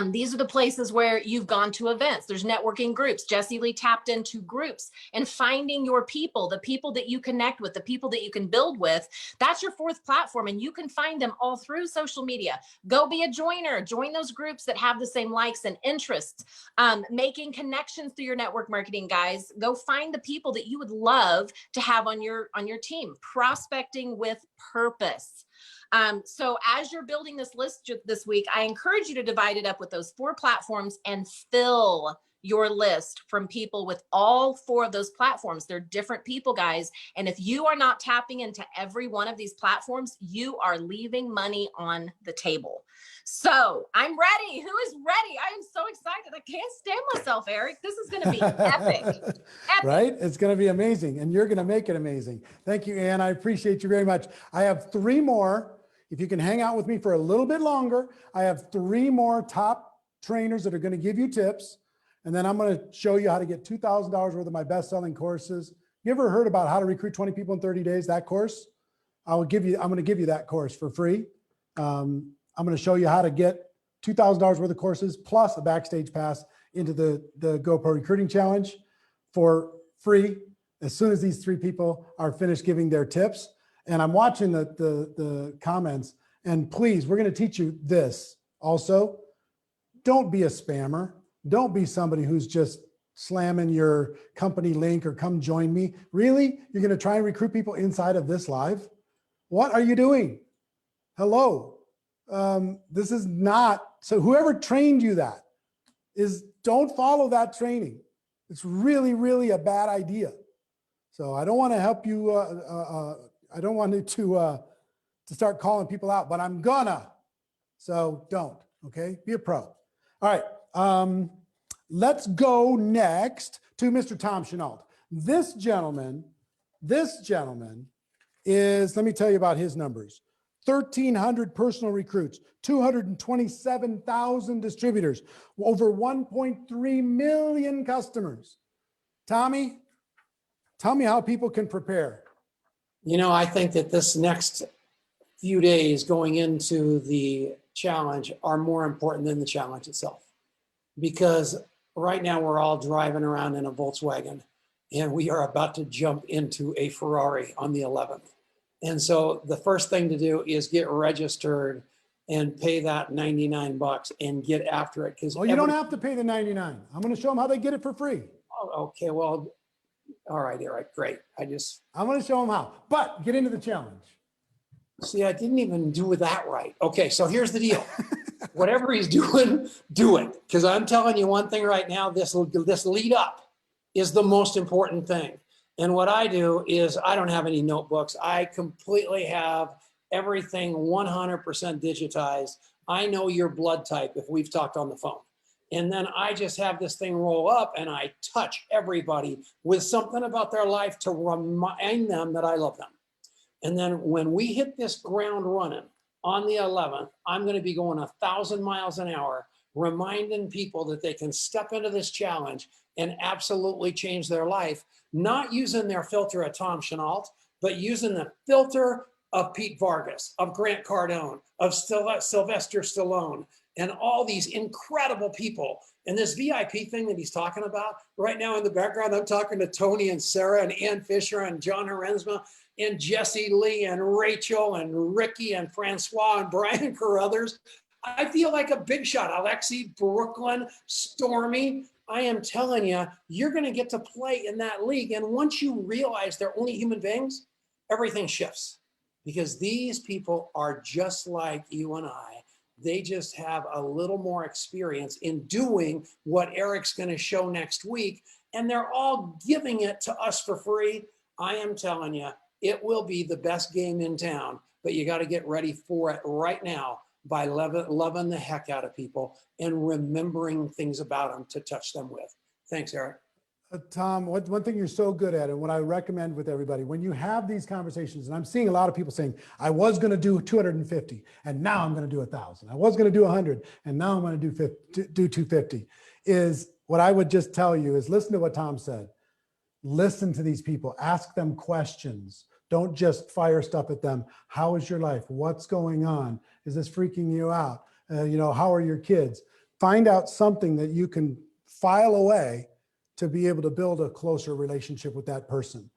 S10: These are the places where you've gone to events. There's networking groups. Jessie Lee tapped into groups, and finding your people, the people that you connect with, the people that you can build with. That's your 4th platform, and you can find them all through social media. Go be a joiner. Join those groups that have the same likes and interests. Making connections through your network marketing, guys. Go find the people that you would love to have on your team. Prospecting with purpose. So as you're building this list this week, I encourage you to divide it up with those 4 platforms and fill your list from people with all 4 of those platforms. They're different people, guys. And if you are not tapping into every one of these platforms, you are leaving money on the table. So I'm ready. Who is ready? I am so excited. I can't stand myself, Eric. This is going to be epic. Epic.
S1: Right? It's going to be amazing, and you're going to make it amazing. Thank you, Ann. I appreciate you very much. I have 3 more. If you can hang out with me for a little bit longer, I have 3 more top trainers that are going to give you tips. And then I'm going to show you how to get $2,000 worth of my best-selling courses. You ever heard about how to recruit 20 people in 30 days? That course, I'm going to give you that course for free. I'm going to show you how to get $2,000 worth of courses plus a backstage pass into the GoPro Recruiting Challenge for free as soon as these 3 people are finished giving their tips. And I'm watching the comments, and please, we're going to teach you this also. Don't be a spammer. Don't be somebody who's just slamming your company link or come join me. Really? You're going to try and recruit people inside of this live? What are you doing? Hello. This is not, so whoever trained you that don't follow that training. It's really, really a bad idea. So I don't want to help you. I don't want to start calling people out, but I'm gonna. So don't, okay? Be a pro. All right, let's go next to Mr. Tom Chenault. This gentleman is, let me tell you about his numbers. 1,300 personal recruits, 227,000 distributors, over 1.3 million customers. Tommy, tell me how people can prepare.
S11: You know, I think that this next few days going into the challenge are more important than the challenge itself. Because right now we're all driving around in a Volkswagen, and we are about to jump into a Ferrari on the 11th. And so the first thing to do is get registered and pay that $99 and get after it. Because
S1: you don't have to pay the $99. I'm going to show them how they get it for free.
S11: Oh, okay, well, all right, Eric, great. I'm
S1: going to show them how, but get into the challenge.
S11: See, I didn't even do that right. Okay, so here's the deal. whatever he's doing, do it. Because I'm telling you one thing right now, this lead up is the most important thing. And what I do is I don't have any notebooks. I completely have everything 100% digitized. I know your blood type if we've talked on the phone. And then I just have this thing roll up and I touch everybody with something about their life to remind them that I love them. And then when we hit this ground running on the 11th, I'm going to be going 1,000 miles an hour, reminding people that they can step into this challenge and absolutely change their life, not using their filter of Tom Chenault, but using the filter of Pete Vargas, of Grant Cardone, of Sylvester Stallone, and all these incredible people. And this VIP thing that he's talking about right now in the background, I'm talking to Tony and Sarah and Ann Fisher and John Herenzma and Jesse Lee and Rachel and Ricky and Francois and Brian Carruthers. I feel like a big shot. Alexi, Brooklyn, Stormy. I am telling you, you're going to get to play in that league. And once you realize they're only human beings, everything shifts. Because these people are just like you and I. They just have a little more experience in doing what Eric's going to show next week. And they're all giving it to us for free. I am telling you, it will be the best game in town, but you got to get ready for it right now by loving the heck out of people and remembering things about them to touch them with. Thanks, Eric.
S1: Tom, one thing you're so good at, and what I recommend with everybody, when you have these conversations, and I'm seeing a lot of people saying, I was going to do 250, and now I'm going to do 1,000. I was going to do 100, and now I'm going to do 250, is what I would just tell you is listen to what Tom said. Listen to these people. Ask them questions. Don't just fire stuff at them. How is your life? What's going on? Is this freaking you out? How are your kids? Find out something that you can file away to be able to build a closer relationship with that person,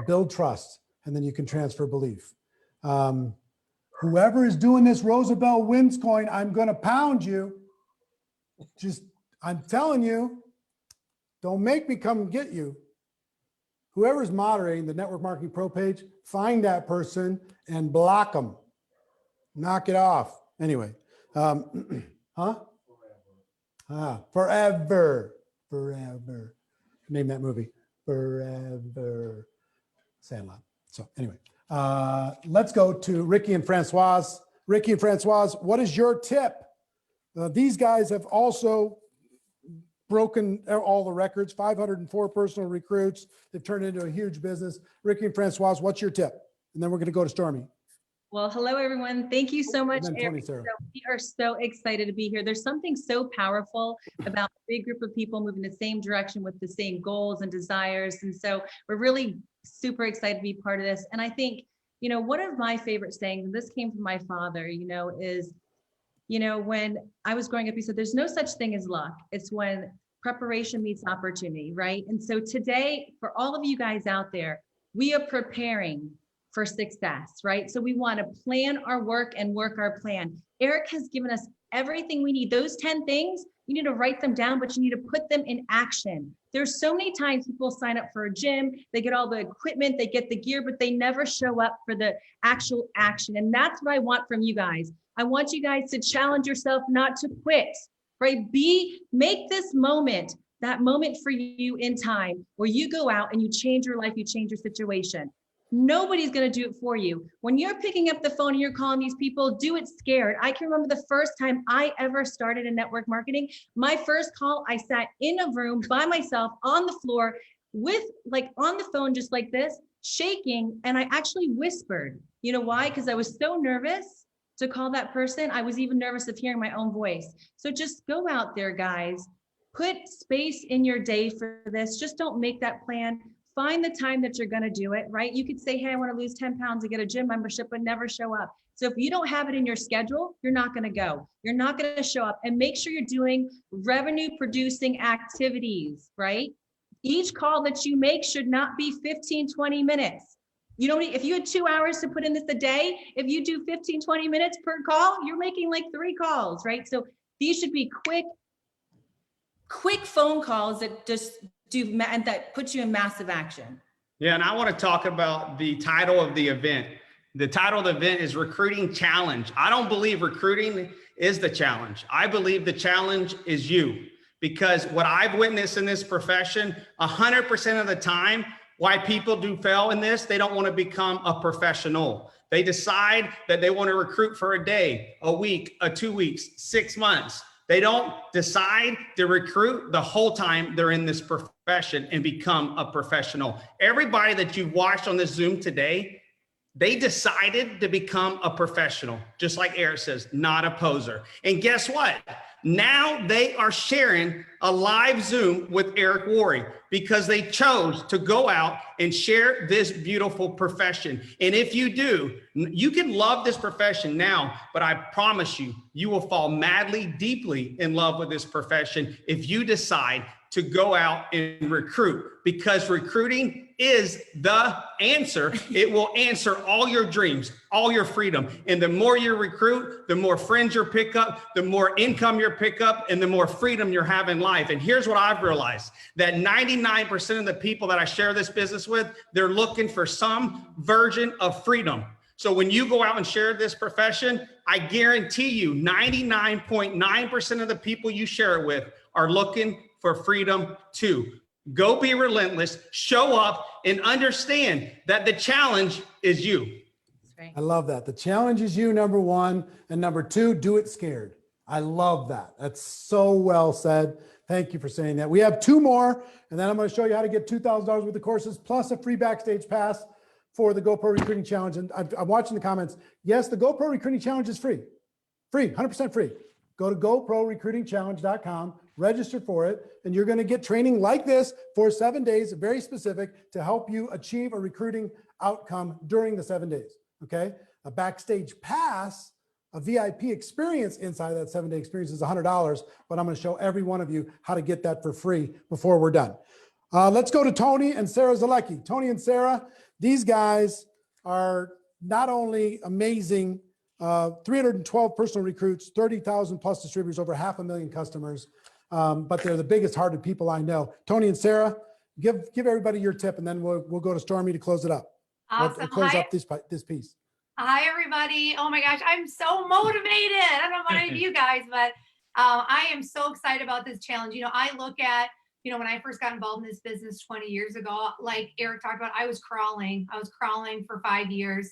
S1: build trust, and then you can transfer belief. Whoever is doing this Roosevelt wins coin, I'm going to pound you. I'm telling you, don't make me come get you. Whoever's moderating the Network Marketing Pro page, find that person and block them. Knock it off. Anyway, forever. Name that movie. Forever. Sandlot. So anyway, let's go to Ricky and Francoise. Ricky and Francoise, what is your tip? These guys have also broken all the records, 504 personal recruits. They've turned into a huge business. Ricky and Francoise, what's your tip? And then we're going to go to Stormy.
S12: Well, hello, everyone. Thank you so much,
S1: And then Tony,
S12: Eric.
S1: Sarah.
S12: So we are so excited to be here. There's something so powerful about a big group of people moving the same direction with the same goals and desires. And so we're really super excited to be part of this. And I think, one of my favorite sayings, and this came from my father, is, when I was growing up, he said, there's no such thing as luck. It's when preparation meets opportunity, right? And so today, for all of you guys out there, we are preparing for success, right? So we want to plan our work and work our plan. Eric has given us everything we need. Those 10 things, you need to write them down, but you need to put them in action. There's so many times people sign up for a gym, they get all the equipment, they get the gear, but they never show up for the actual action. And that's what I want from you guys. I want you guys to challenge yourself not to quit, right? Make this moment, that moment for you in time where you go out and you change your life, you change your situation. Nobody's going to do it for you. When you're picking up the phone and you're calling these people, do it scared. I can remember the first time I ever started in network marketing. My first call, I sat in a room by myself on the floor with on the phone, just like this, shaking. And I actually whispered. You know why? Because I was so nervous to call that person. I was even nervous of hearing my own voice. So just go out there, guys. Put space in your day for this. Just don't make that plan. Find the time that you're going to do it, right? You could say, hey, I want to lose 10 pounds to get a gym membership, but never show up. So if you don't have it in your schedule, you're not going to go. You're not going to show up. And make sure you're doing revenue producing activities, right? Each call that you make should not be 15, 20 minutes. You don't need, if you had 2 hours to put in this a day, if you do 15, 20 minutes per call, you're making like 3 calls, right? So these should be quick phone calls that just and that puts you in massive action.
S13: Yeah, and I want to talk about the title of the event. The title of the event is Recruiting Challenge. I don't believe recruiting is the challenge. I believe the challenge is you, because what I've witnessed in this profession, 100% of the time, why people do fail in this, they don't want to become a professional. They decide that they want to recruit for a day, a week, 2 weeks, 6 months. They don't decide to recruit the whole time they're in this profession and become a professional. Everybody that you've watched on this Zoom today, they decided to become a professional, just like Eric says, not a poser. And guess what? Now they are sharing a live Zoom with Eric Worre because they chose to go out and share this beautiful profession. And if you do, you can love this profession now, but I promise you, you will fall madly, deeply in love with this profession if you decide to go out and recruit, because recruiting is the answer. It will answer all your dreams, all your freedom. And the more you recruit, the more friends you pick up, the more income you pick up, and the more freedom you have in life. And here's what I've realized, that 99% of the people that I share this business with, they're looking for some version of freedom. So when you go out and share this profession, I guarantee you 99.9% of the people you share it with are looking for freedom too. Go be relentless, show up, and understand that the challenge is you.
S1: I love that. The challenge is you, number one. And number two, do it scared. I love that. That's so well said. Thank you for saying that. We have 2 more, and then I'm going to show you how to get $2,000 worth of courses, plus a free backstage pass for the GoPro Recruiting Challenge. And I'm watching the comments. Yes, the GoPro Recruiting Challenge is free. Free, 100% free. Go to GoProRecruitingChallenge.com, register for it, and you're going to get training like this for 7 days, very specific, to help you achieve a recruiting outcome during the 7 days, okay? A backstage pass, a VIP experience inside of that 7-day experience is $100, but I'm going to show every one of you how to get that for free before we're done. Let's go to Tony and Sarah Zalecki. Tony and Sarah, these guys are not only amazing, 312 personal recruits, 30,000 plus distributors, over 500,000 customers, but they're the biggest hearted people I know. Tony and Sarah, give everybody your tip, and then we'll go to Stormy to close it up.
S14: Awesome.
S1: Close up this piece.
S14: Hi, everybody. Oh my gosh, I'm so motivated. I don't know about any of you guys, but I am so excited about this challenge. You know, I look at, you know, when I first got involved in this business 20 years ago, like Eric talked about, I was crawling for 5 years.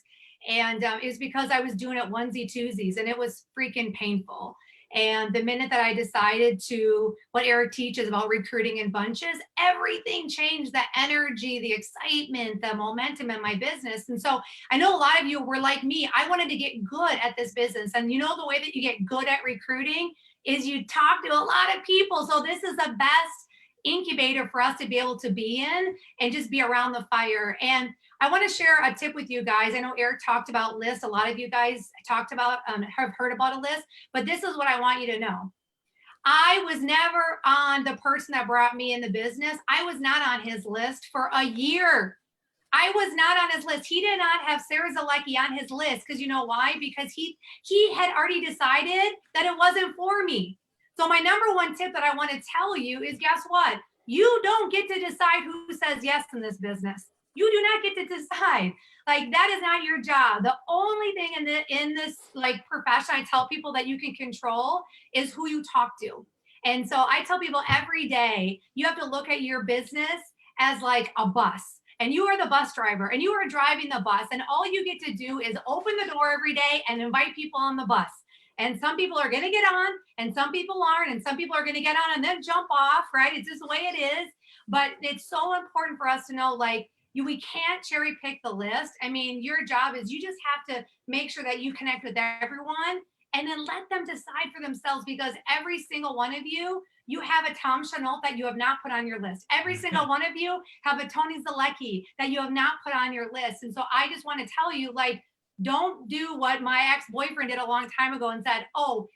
S14: And it was because I was doing it onesie twosies, and it was freaking painful. And the minute that I decided to, what Eric teaches about recruiting in bunches, everything changed. The energy, the excitement, the momentum in my business. And so I know a lot of you were like me. I wanted to get good at this business. And you know, the way that you get good at recruiting is you talk to a lot of people. So this is the best incubator for us to be able to be in and just be around the fire. And I want to share a tip with you guys. I know Eric talked about lists. A lot of you guys talked about, have heard about a list, but this is what I want you to know. I was never on the person that brought me in the business. I was not on his list for a year. I was not on his list. He did not have Sarah Zalecki on his list, because you know why? Because he had already decided that it wasn't for me. So my number one tip that I want to tell you is, guess what? You don't get to decide who says yes in this business. You do not get to decide. Like, that is not your job. The only thing in this like profession I tell people that you can control is who you talk to. And so I tell people every day, you have to look at your business as like a bus. And you are the bus driver, and you are driving the bus. And all you get to do is open the door every day and invite people on the bus. And some people are going to get on, and some people aren't, and some people are going to get on and then jump off, right? It's just the way it is. But it's so important for us to know, like, we can't cherry pick the list. I mean, your job is, you just have to make sure that you connect with everyone and then let them decide for themselves, because every single one of you, you have a Tom Chenault that you have not put on your list. Every single one of you have a Tony Zalecki that you have not put on your list. And so I just want to tell you, like, don't do what my ex-boyfriend did a long time ago and said, oh,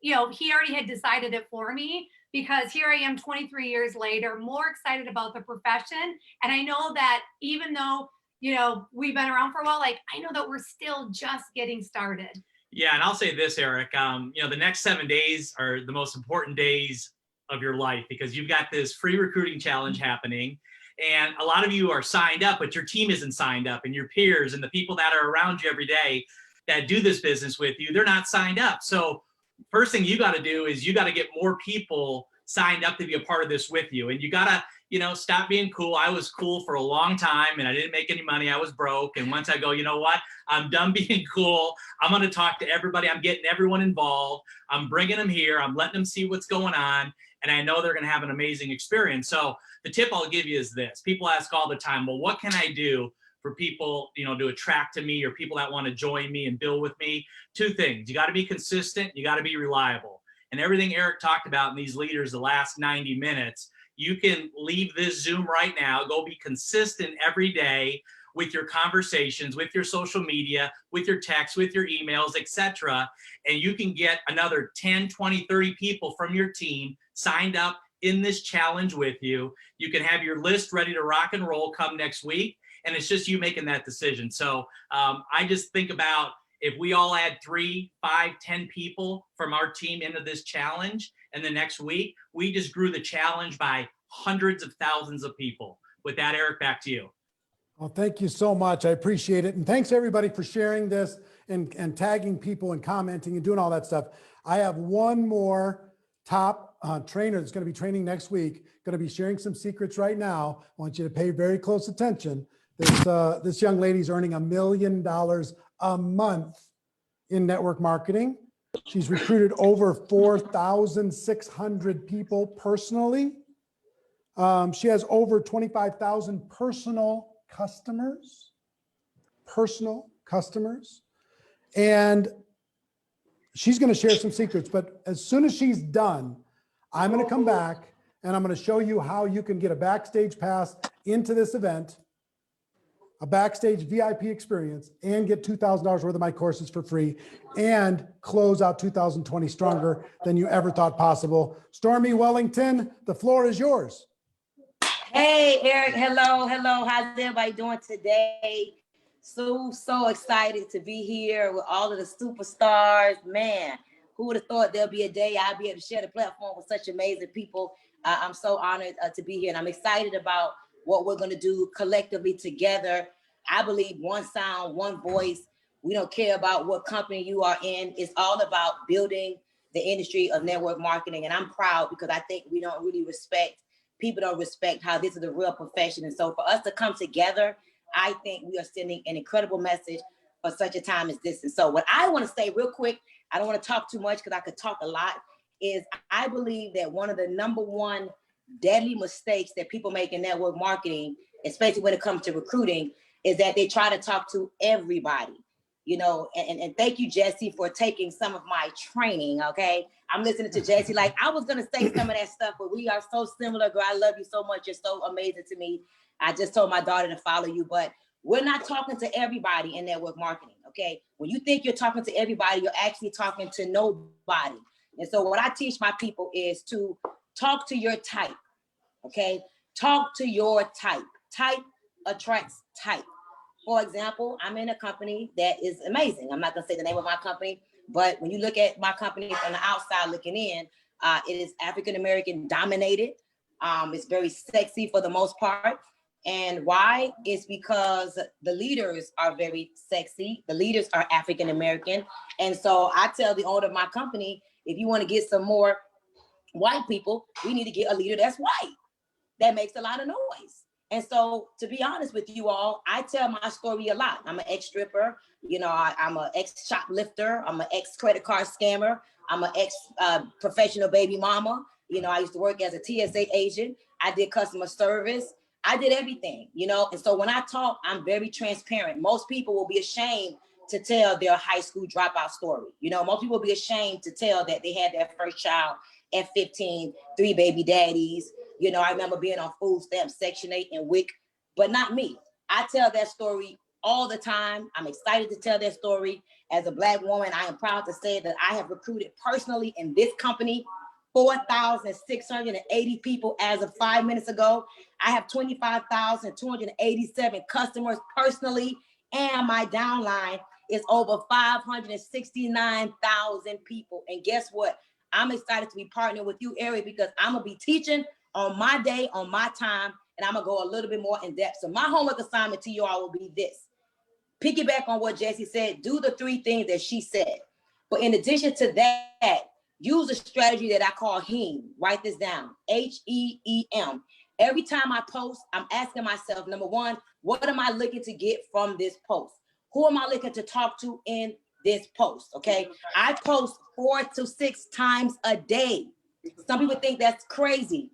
S14: you know, he already had decided it for me. Because here I am 23 years later, more excited about the profession. And I know that even though, you know, we've been around for a while, like, I know that we're still just getting started.
S15: Yeah, and I'll say this, Eric, you know, the next 7 days are the most important days of your life, because you've got this free recruiting challenge happening. And a lot of you are signed up, but your team isn't signed up, and your peers and the people that are around you every day that do this business with you, they're not signed up. So first thing you got to do is you got to get more people signed up to be a part of this with you. And you got to, you know, stop being cool. I was cool for a long time and I didn't make any money. I was broke. And once I go, you know what, I'm done being cool. I'm going to talk to everybody. I'm getting everyone involved. I'm bringing them here. I'm letting them see what's going on. And I know they're going to have an amazing experience. So the tip I'll give you is this. People ask all the time, well, what can I do for people, you know, to attract to me or people that want to join me and build with me? Two things. You got to be consistent. You got to be reliable. And everything Eric talked about in these leaders the last 90 minutes, you can leave this Zoom right now, go be consistent every day with your conversations, with your social media, with your texts, with your emails, etc. And you can get another 10, 20, 30 people from your team signed up in this challenge with you. You can have your list ready to rock and roll come next week. And it's just you making that decision. So I just think about if we all add 3, 5, 10 people from our team into this challenge, and the next week, we just grew the challenge by hundreds of thousands of people. With that, Eric, back to you.
S1: Well, thank you so much. I appreciate it. And thanks everybody for sharing this and tagging people and commenting and doing all that stuff. I have one more top trainer that's going to be training next week, going to be sharing some secrets right now. I want you to pay very close attention. This young lady's earning $1 million a month in network marketing. She's recruited over 4,600 people personally. She has over 25,000 personal customers, and she's going to share some secrets. But as soon as she's done, I'm going to come back and I'm going to show you how you can get a backstage pass into this event, a backstage VIP experience, and get $2,000 worth of my courses for free and close out 2020 stronger than you ever thought possible. Stormy Wellington, the floor is yours.
S16: Hey, Eric. Hello. How's everybody doing today? So excited to be here with all of the superstars. Man, who would have thought there'll be a day I'll be able to share the platform with such amazing people. I'm so honored to be here, and I'm excited about what we're going to do collectively together. I believe one sound, one voice. We don't care about what company you are in. It's all about building the industry of network marketing. And I'm proud because I think we don't really people don't respect how this is a real profession. And so for us to come together, I think we are sending an incredible message for such a time as this. And so what I want to say real quick, I don't want to talk too much because I could talk a lot, is I believe that one of the number one deadly mistakes that people make in network marketing, especially when it comes to recruiting, is that they try to talk to everybody. You know, and thank you, Jesse, for taking some of my training, okay? I'm listening to Jesse, like I was gonna say some of that stuff, but we are so similar, girl. I love you so much. You're so amazing to me. I just told my daughter to follow you, but we're not talking to everybody in network marketing, okay? When you think you're talking to everybody, you're actually talking to nobody. And so what I teach my people is to talk to your type, okay? Talk to your type. Type attracts type. For example, I'm in a company that is amazing. I'm not gonna say the name of my company, but when you look at my company from the outside looking in, it is African-American dominated. It's very sexy for the most part. And why? It's because the leaders are very sexy. The leaders are African-American. And so I tell the owner of my company, if you wanna get some more white people, we need to get a leader that's white. That makes a lot of noise. And so, to be honest with you all, I tell my story a lot. I'm an ex-stripper, you know, I'm an ex-shoplifter, I'm an ex-credit card scammer, I'm an ex-professional baby mama. You know, I used to work as a TSA agent. I did customer service. I did everything, you know? And so when I talk, I'm very transparent. Most people will be ashamed to tell their high school dropout story. You know, most people will be ashamed to tell that they had their first child at 15, 3 baby daddies. You know, I remember being on food stamps, Section 8 and WIC, but not me. I tell that story all the time. I'm excited to tell that story. As a Black woman, I am proud to say that I have recruited personally in this company 4,680 people as of 5 minutes ago. I have 25,287 customers personally, and my downline is over 569,000 people. And guess what? I'm excited to be partnering with you, Eric, because I'm gonna be teaching on my day, on my time, and I'm gonna go a little bit more in depth. So my homework assignment to you all will be this. Piggyback on what Jessie said, do the 3 things that she said. But in addition to that, use a strategy that I call HEEM. Write this down, HEEM. Every time I post, I'm asking myself, number one, what am I looking to get from this post? Who am I looking to talk to in this post, okay? I post 4 to 6 times a day. Some people think that's crazy,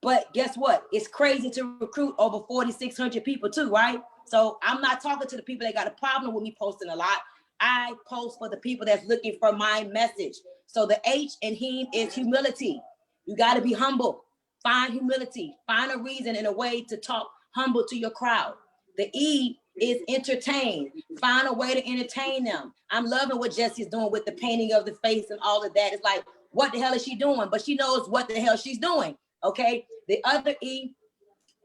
S16: but guess what? It's crazy to recruit over 4,600 people too, right? So I'm not talking to the people that got a problem with me posting a lot. I post for the people that's looking for my message. So the H in HEEM is humility. You gotta be humble. Find humility. Find a reason and a way to talk humble to your crowd. The E is entertain. Find a way to entertain them. I'm loving what Jessie's doing with the painting of the face and all of that. It's like, what the hell is she doing? But she knows what the hell she's doing, okay? The other E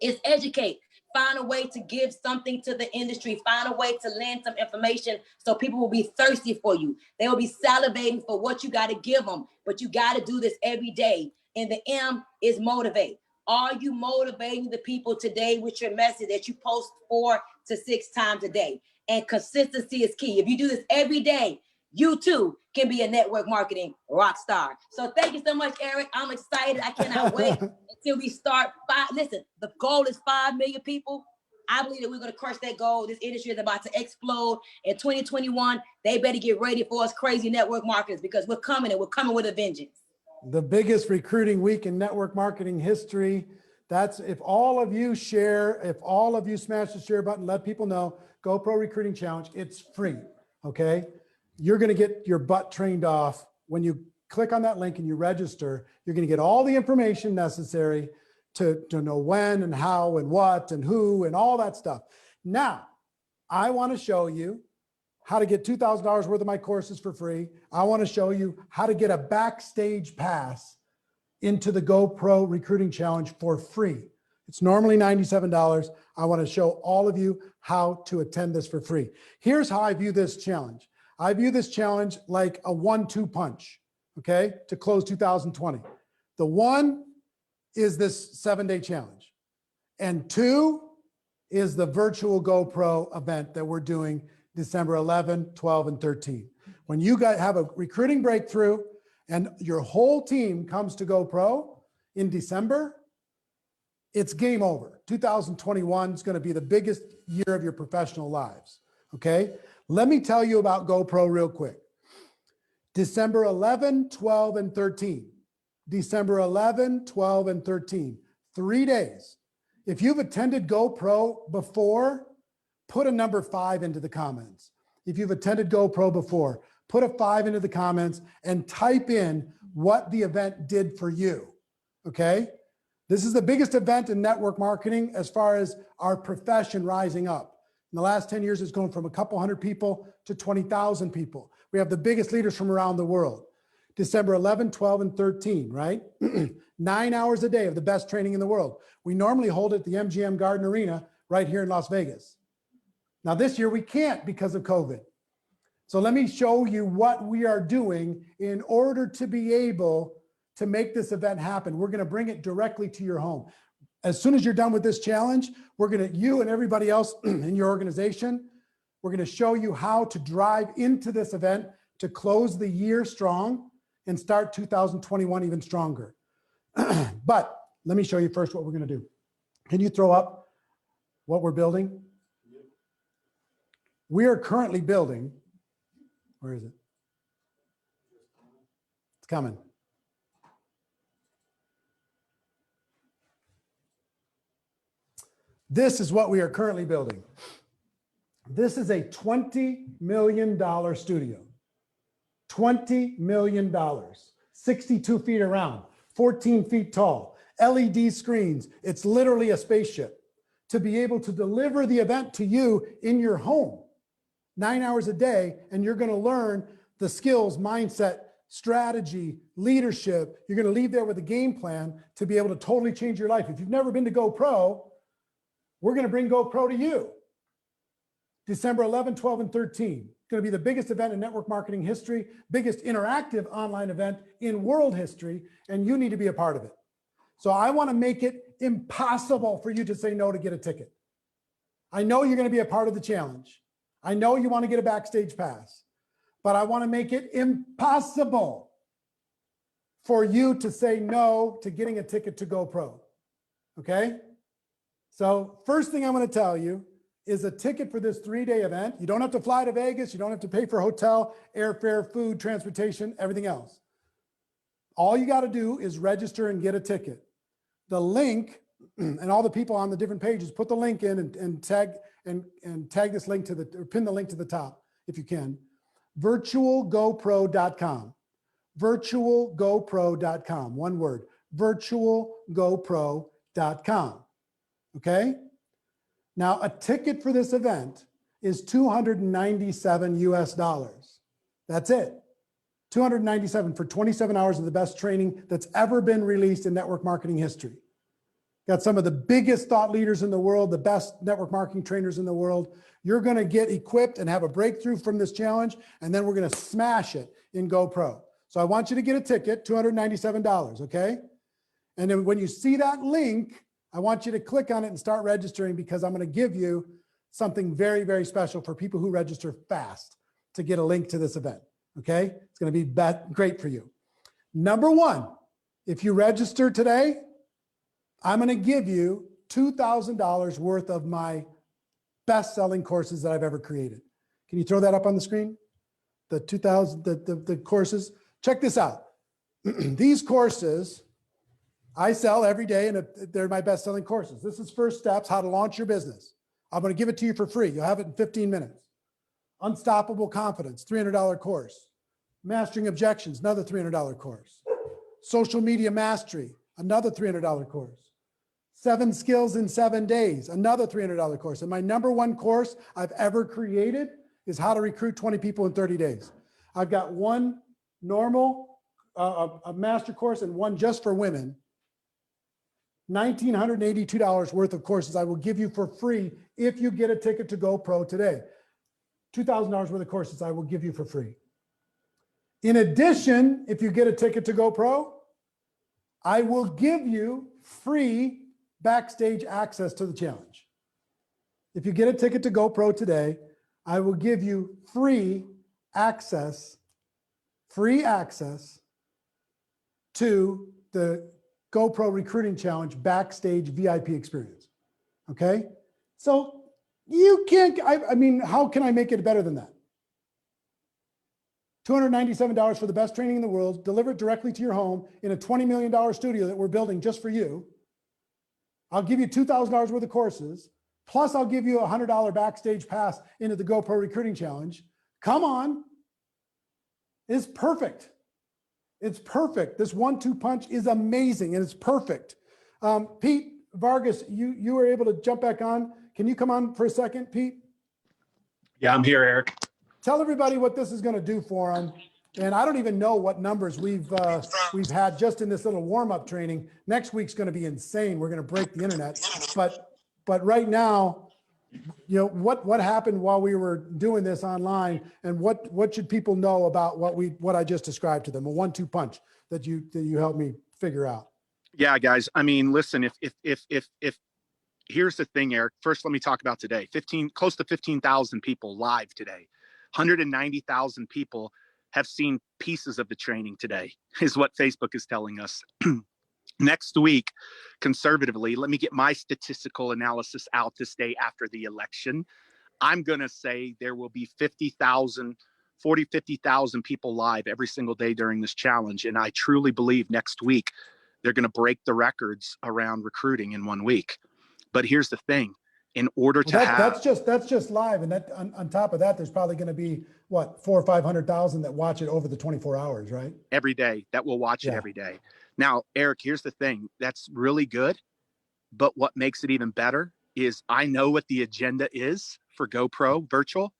S16: is educate. Find a way to give something to the industry. Find a way to lend some information so people will be thirsty for you. They will be salivating for what you got to give them, but you got to do this every day. And the M is motivate. Are you motivating the people today with your message that you post 4 to 6 times a day? And consistency is key. If you do this every day, you too can be a network marketing rock star. So thank you so much, Eric. I'm excited. I cannot wait until we start. Listen, the goal is 5 million people. I believe that we're going to crush that goal. This industry is about to explode in 2021. They better get ready for us crazy network marketers because we're coming and we're coming with a vengeance.
S1: The biggest recruiting week in network marketing history. That's if all of you share, if all of you smash the share button, let people know, GoPro Recruiting Challenge, it's free, okay? You're gonna get your butt trained off. When you click on that link and you register, you're gonna get all the information necessary to know when and how and what and who and all that stuff. Now, I wanna show you how to get $2,000 worth of my courses for free. I wanna show you how to get a backstage pass into the GoPro Recruiting Challenge for free. It's normally $97. I wanna show all of you how to attend this for free. Here's how I view this challenge. I view this challenge like a 1-2 punch, okay, to close 2020. The 1 is this 7-day challenge. And 2 is the virtual GoPro event that we're doing December 11, 12, and 13. When you guys have a recruiting breakthrough and your whole team comes to GoPro in December, it's game over. 2021 is going to be the biggest year of your professional lives, okay? Let me tell you about GoPro real quick. December 11, 12, and 13. December 11, 12, and 13. 3 days. If you've attended GoPro before, put a number 5 into the comments. If you've attended GoPro before, put a 5 into the comments and type in what the event did for you, okay? This is the biggest event in network marketing as far as our profession rising up. In the last 10 years, it's gone from a couple hundred people to 20,000 people. We have the biggest leaders from around the world. December 11, 12, and 13, right? 9 hours a day of the best training in the world. We normally hold it at the MGM Garden Arena right here in Las Vegas. Now this year we can't because of COVID. So let me show you what we are doing in order to be able to make this event happen. We're gonna bring it directly to your home. As soon as you're done with this challenge, we're gonna, you and everybody else in your organization, we're gonna show you how to drive into this event to close the year strong and start 2021 even stronger. But let me show you first what we're gonna do. Can you throw up what we're building? We are currently building, where is it? It's coming. This is what we are currently building. This is a $20 million studio. $20 million, 62 feet around, 14 feet tall, LED screens. It's literally a spaceship to be able to deliver the event to you in your home, 9 hours a day. And you're going to learn the skills, mindset, strategy, leadership. You're going to leave there with a game plan to be able to totally change your life. If you've never been to GoPro, we're going to bring GoPro to you. December 11, 12, and 13. It's going to be the biggest event in network marketing history, biggest interactive online event in world history, and you need to be a part of it. So I want to make it impossible for you to say no to get a ticket. I know you're going to be a part of the challenge. I know you want to get a backstage pass, but I want to make it impossible for you to say no to getting a ticket to GoPro. Okay? So first thing I'm going to tell you is a ticket for this 3-day event. You don't have to fly to Vegas. You don't have to pay for hotel, airfare, food, transportation, everything else. All you got to do is register and get a ticket. The link and all the people on the different pages, put the link in and tag this link to or pin the link to the top if you can. virtualgopro.com. virtualgopro.com. One word. virtualgopro.com. Okay? Now, a ticket for this event is $297 US. That's it. 297 for 27 hours of the best training that's ever been released in network marketing history. Got some of the biggest thought leaders in the world, the best network marketing trainers in the world. You're going to get equipped and have a breakthrough from this challenge, and then we're going to smash it in GoPro. So I want you to get a ticket, $297, okay? And then when you see that link, I want you to click on it and start registering, because I'm going to give you something very, very special for people who register fast to get a link to this event, okay? It's going to be great for you. Number one, if you register today, I'm going to give you $2,000 worth of my best-selling courses that I've ever created. Can you throw that up on the screen? The 2,000, the courses. Check this out. These courses I sell every day, and they're my best-selling courses. This is First Steps, How to Launch Your Business. I'm going to give it to you for free. You'll have it in 15 minutes. Unstoppable Confidence, $300 course. Mastering Objections, another $300 course. Social Media Mastery, another $300 course. 7 Skills in 7 Days, another $300 course. And my number one course I've ever created is How to Recruit 20 People in 30 Days. I've got one normal, a master course, and one just for women. $1,982 worth of courses I will give you for free if you get a ticket to GoPro today. $2,000 worth of courses I will give you for free. In addition, if you get a ticket to GoPro, I will give you free backstage access to the challenge. If you get a ticket to GoPro today, I will give you free access to the GoPro Recruiting Challenge backstage VIP experience. Okay? So you can't, I mean, how can I make it better than that? $297 for the best training in the world, delivered directly to your home in a $20 million studio that we're building just for you. I'll give you $2,000 worth of courses, plus I'll give you a $100 backstage pass into the GoPro Recruiting Challenge. Come on. It's perfect. It's perfect. This 1-2 punch is amazing, and it's perfect. Pete Vargas, you were able to jump back on. Can you come on for a second, Pete?
S17: Yeah, I'm here, Eric.
S1: Tell everybody what this is going to do for them. And I don't even know what numbers we've had just in this little warm-up training. Next week's going to be insane. We're going to break the internet. But right now, you know, what happened while we were doing this online, and what should people know about what I just described to them? A 1-2 punch that you helped me figure out.
S17: Yeah, guys. I mean, listen, if here's the thing, Eric. First, let me talk about today. Close to 15,000 people live today. 190,000 people have seen pieces of the training today, is what Facebook is telling us. Next week, conservatively, let me get my statistical analysis out this day after the election. I'm going to say there will be 50,000 people live every single day during this challenge. And I truly believe next week, they're going to break the records around recruiting in 1 week. But here's the thing. In order to
S1: that's just live, and that on top of that, there's probably going to be what, 400,000 or 500,000 that watch it over the 24 hours, right?
S17: Every day that will watch it every day. Now, Eric, here's the thing. That's really good, but what makes it even better is I know what the agenda is for GoPro Virtual,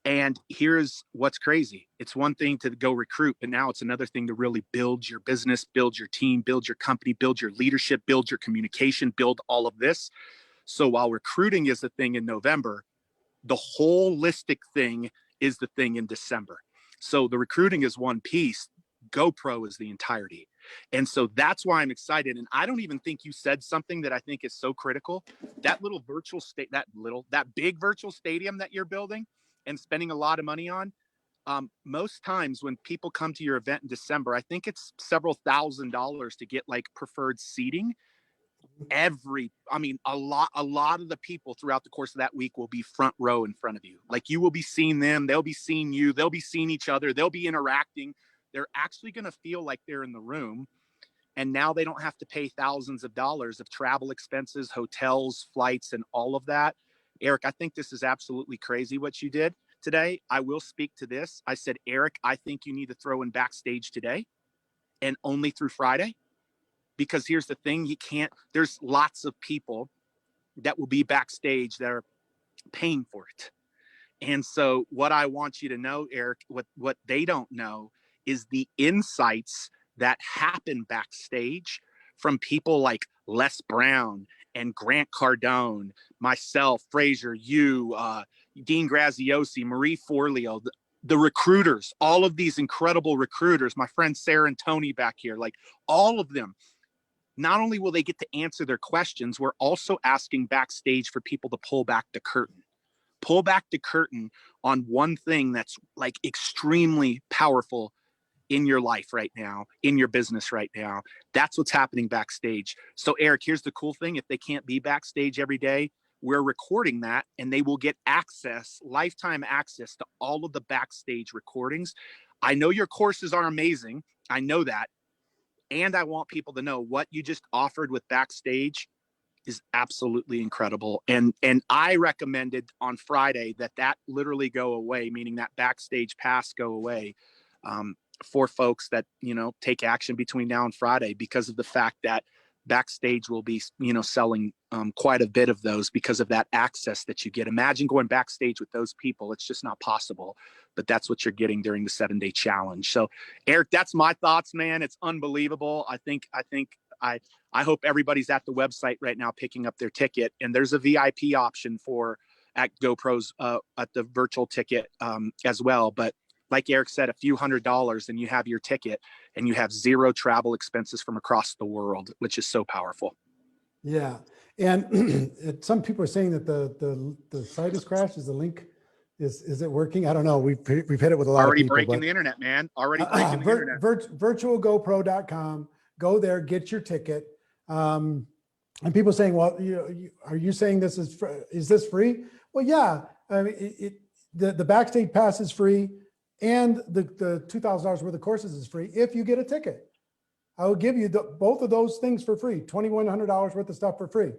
S17: and here's what's crazy. It's one thing to go recruit, but now it's another thing to really build your business, build your team, build your company, build your leadership, build your communication, build all of this. So while recruiting is the thing in November, the holistic thing is the thing in December. So the recruiting is one piece, GoPro is the entirety. And so that's why I'm excited. And I don't even think you said something that I think is so critical. That little virtual state, that big virtual stadium that you're building and spending a lot of money on. Most times when people come to your event in December, I think it's several $1,000s to get like preferred seating. A lot of the people throughout the course of that week will be front row in front of you. Like you will be seeing them, they'll be seeing you, they'll be seeing each other, they'll be interacting. They're actually going to feel like they're in the room. And now they don't have to pay thousands of dollars of travel expenses, hotels, flights, and all of that. Eric, I think this is absolutely crazy what you did today. I will speak to this. I said, Eric, I think you need to throw in backstage today and only through Friday. Because here's the thing, there's lots of people that will be backstage that are paying for it. And so what I want you to know, Eric, what they don't know is the insights that happen backstage from people like Les Brown and Grant Cardone, myself, Fraser, you, Dean Graziosi, Marie Forleo, the recruiters, all of these incredible recruiters, my friend Sarah and Tony back here, like all of them. Not only will they get to answer their questions, we're also asking backstage for people to pull back the curtain on one thing that's like extremely powerful in your life right now, in your business right now. That's what's happening backstage. So Eric, here's the cool thing. If they can't be backstage every day, we're recording that and they will get lifetime access to all of the backstage recordings. I know your courses are amazing. I know that. And I want people to know what you just offered with backstage is absolutely incredible. And I recommended on Friday that literally go away, meaning that backstage pass go away for folks that, take action between now and Friday, because of the fact that backstage will be, selling quite a bit of those because of that access that you get. Imagine going backstage with those people. It's just not possible, but that's what you're getting during the 7-day challenge. So Eric, that's my thoughts, man. It's unbelievable. I hope everybody's at the website right now picking up their ticket, and there's a VIP option at GoPros at the virtual ticket as well. But like Eric said, a few $100s and you have your ticket and you have zero travel expenses from across the world, which is so powerful.
S1: Yeah. And some people are saying that the site has crashed. Is the link, is it working? I don't know. We've hit it with a lot
S17: Already
S1: of people.
S17: breaking the internet, man. Already breaking the internet.
S1: Virtualgopro.com. Go there, get your ticket. And people saying, well, are you saying is this free? Well, yeah. I mean, the backstage pass is free. And the $2,000 worth of courses is free if you get a ticket. I will give you both of those things for free, $2,100 worth of stuff for free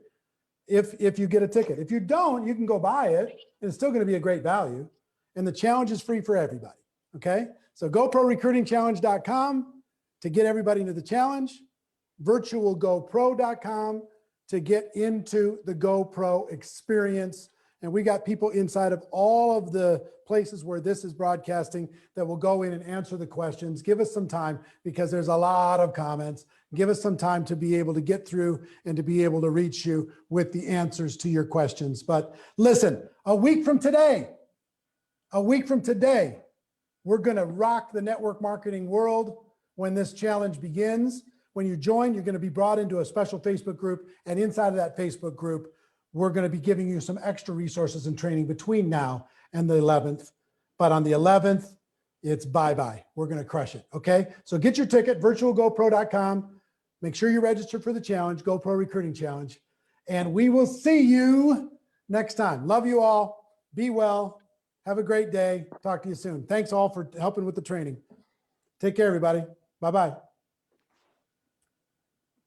S1: if you get a ticket. If you don't, you can go buy it, and it's still going to be a great value. And the challenge is free for everybody, okay? So GoProRecruitingChallenge.com to get everybody into the challenge, virtualgopro.com to get into the GoPro experience. And we got people inside of all of the places where this is broadcasting that will go in and answer the questions. Give us some time because there's a lot of comments. Give us some time to be able to get through and to be able to reach you with the answers to your questions. But listen, a week from today, we're going to rock the network marketing world when this challenge begins. When you join, you're going to be brought into a special Facebook group. And inside of that Facebook group, we're going to be giving you some extra resources and training between now and the 11th. But on the 11th, it's bye-bye. We're going to crush it. Okay. So get your ticket, virtualgopro.com. Make sure you register for the challenge, GoPro Recruiting Challenge. And we will see you next time. Love you all. Be well. Have a great day. Talk to you soon. Thanks all for helping with the training. Take care, everybody. Bye-bye.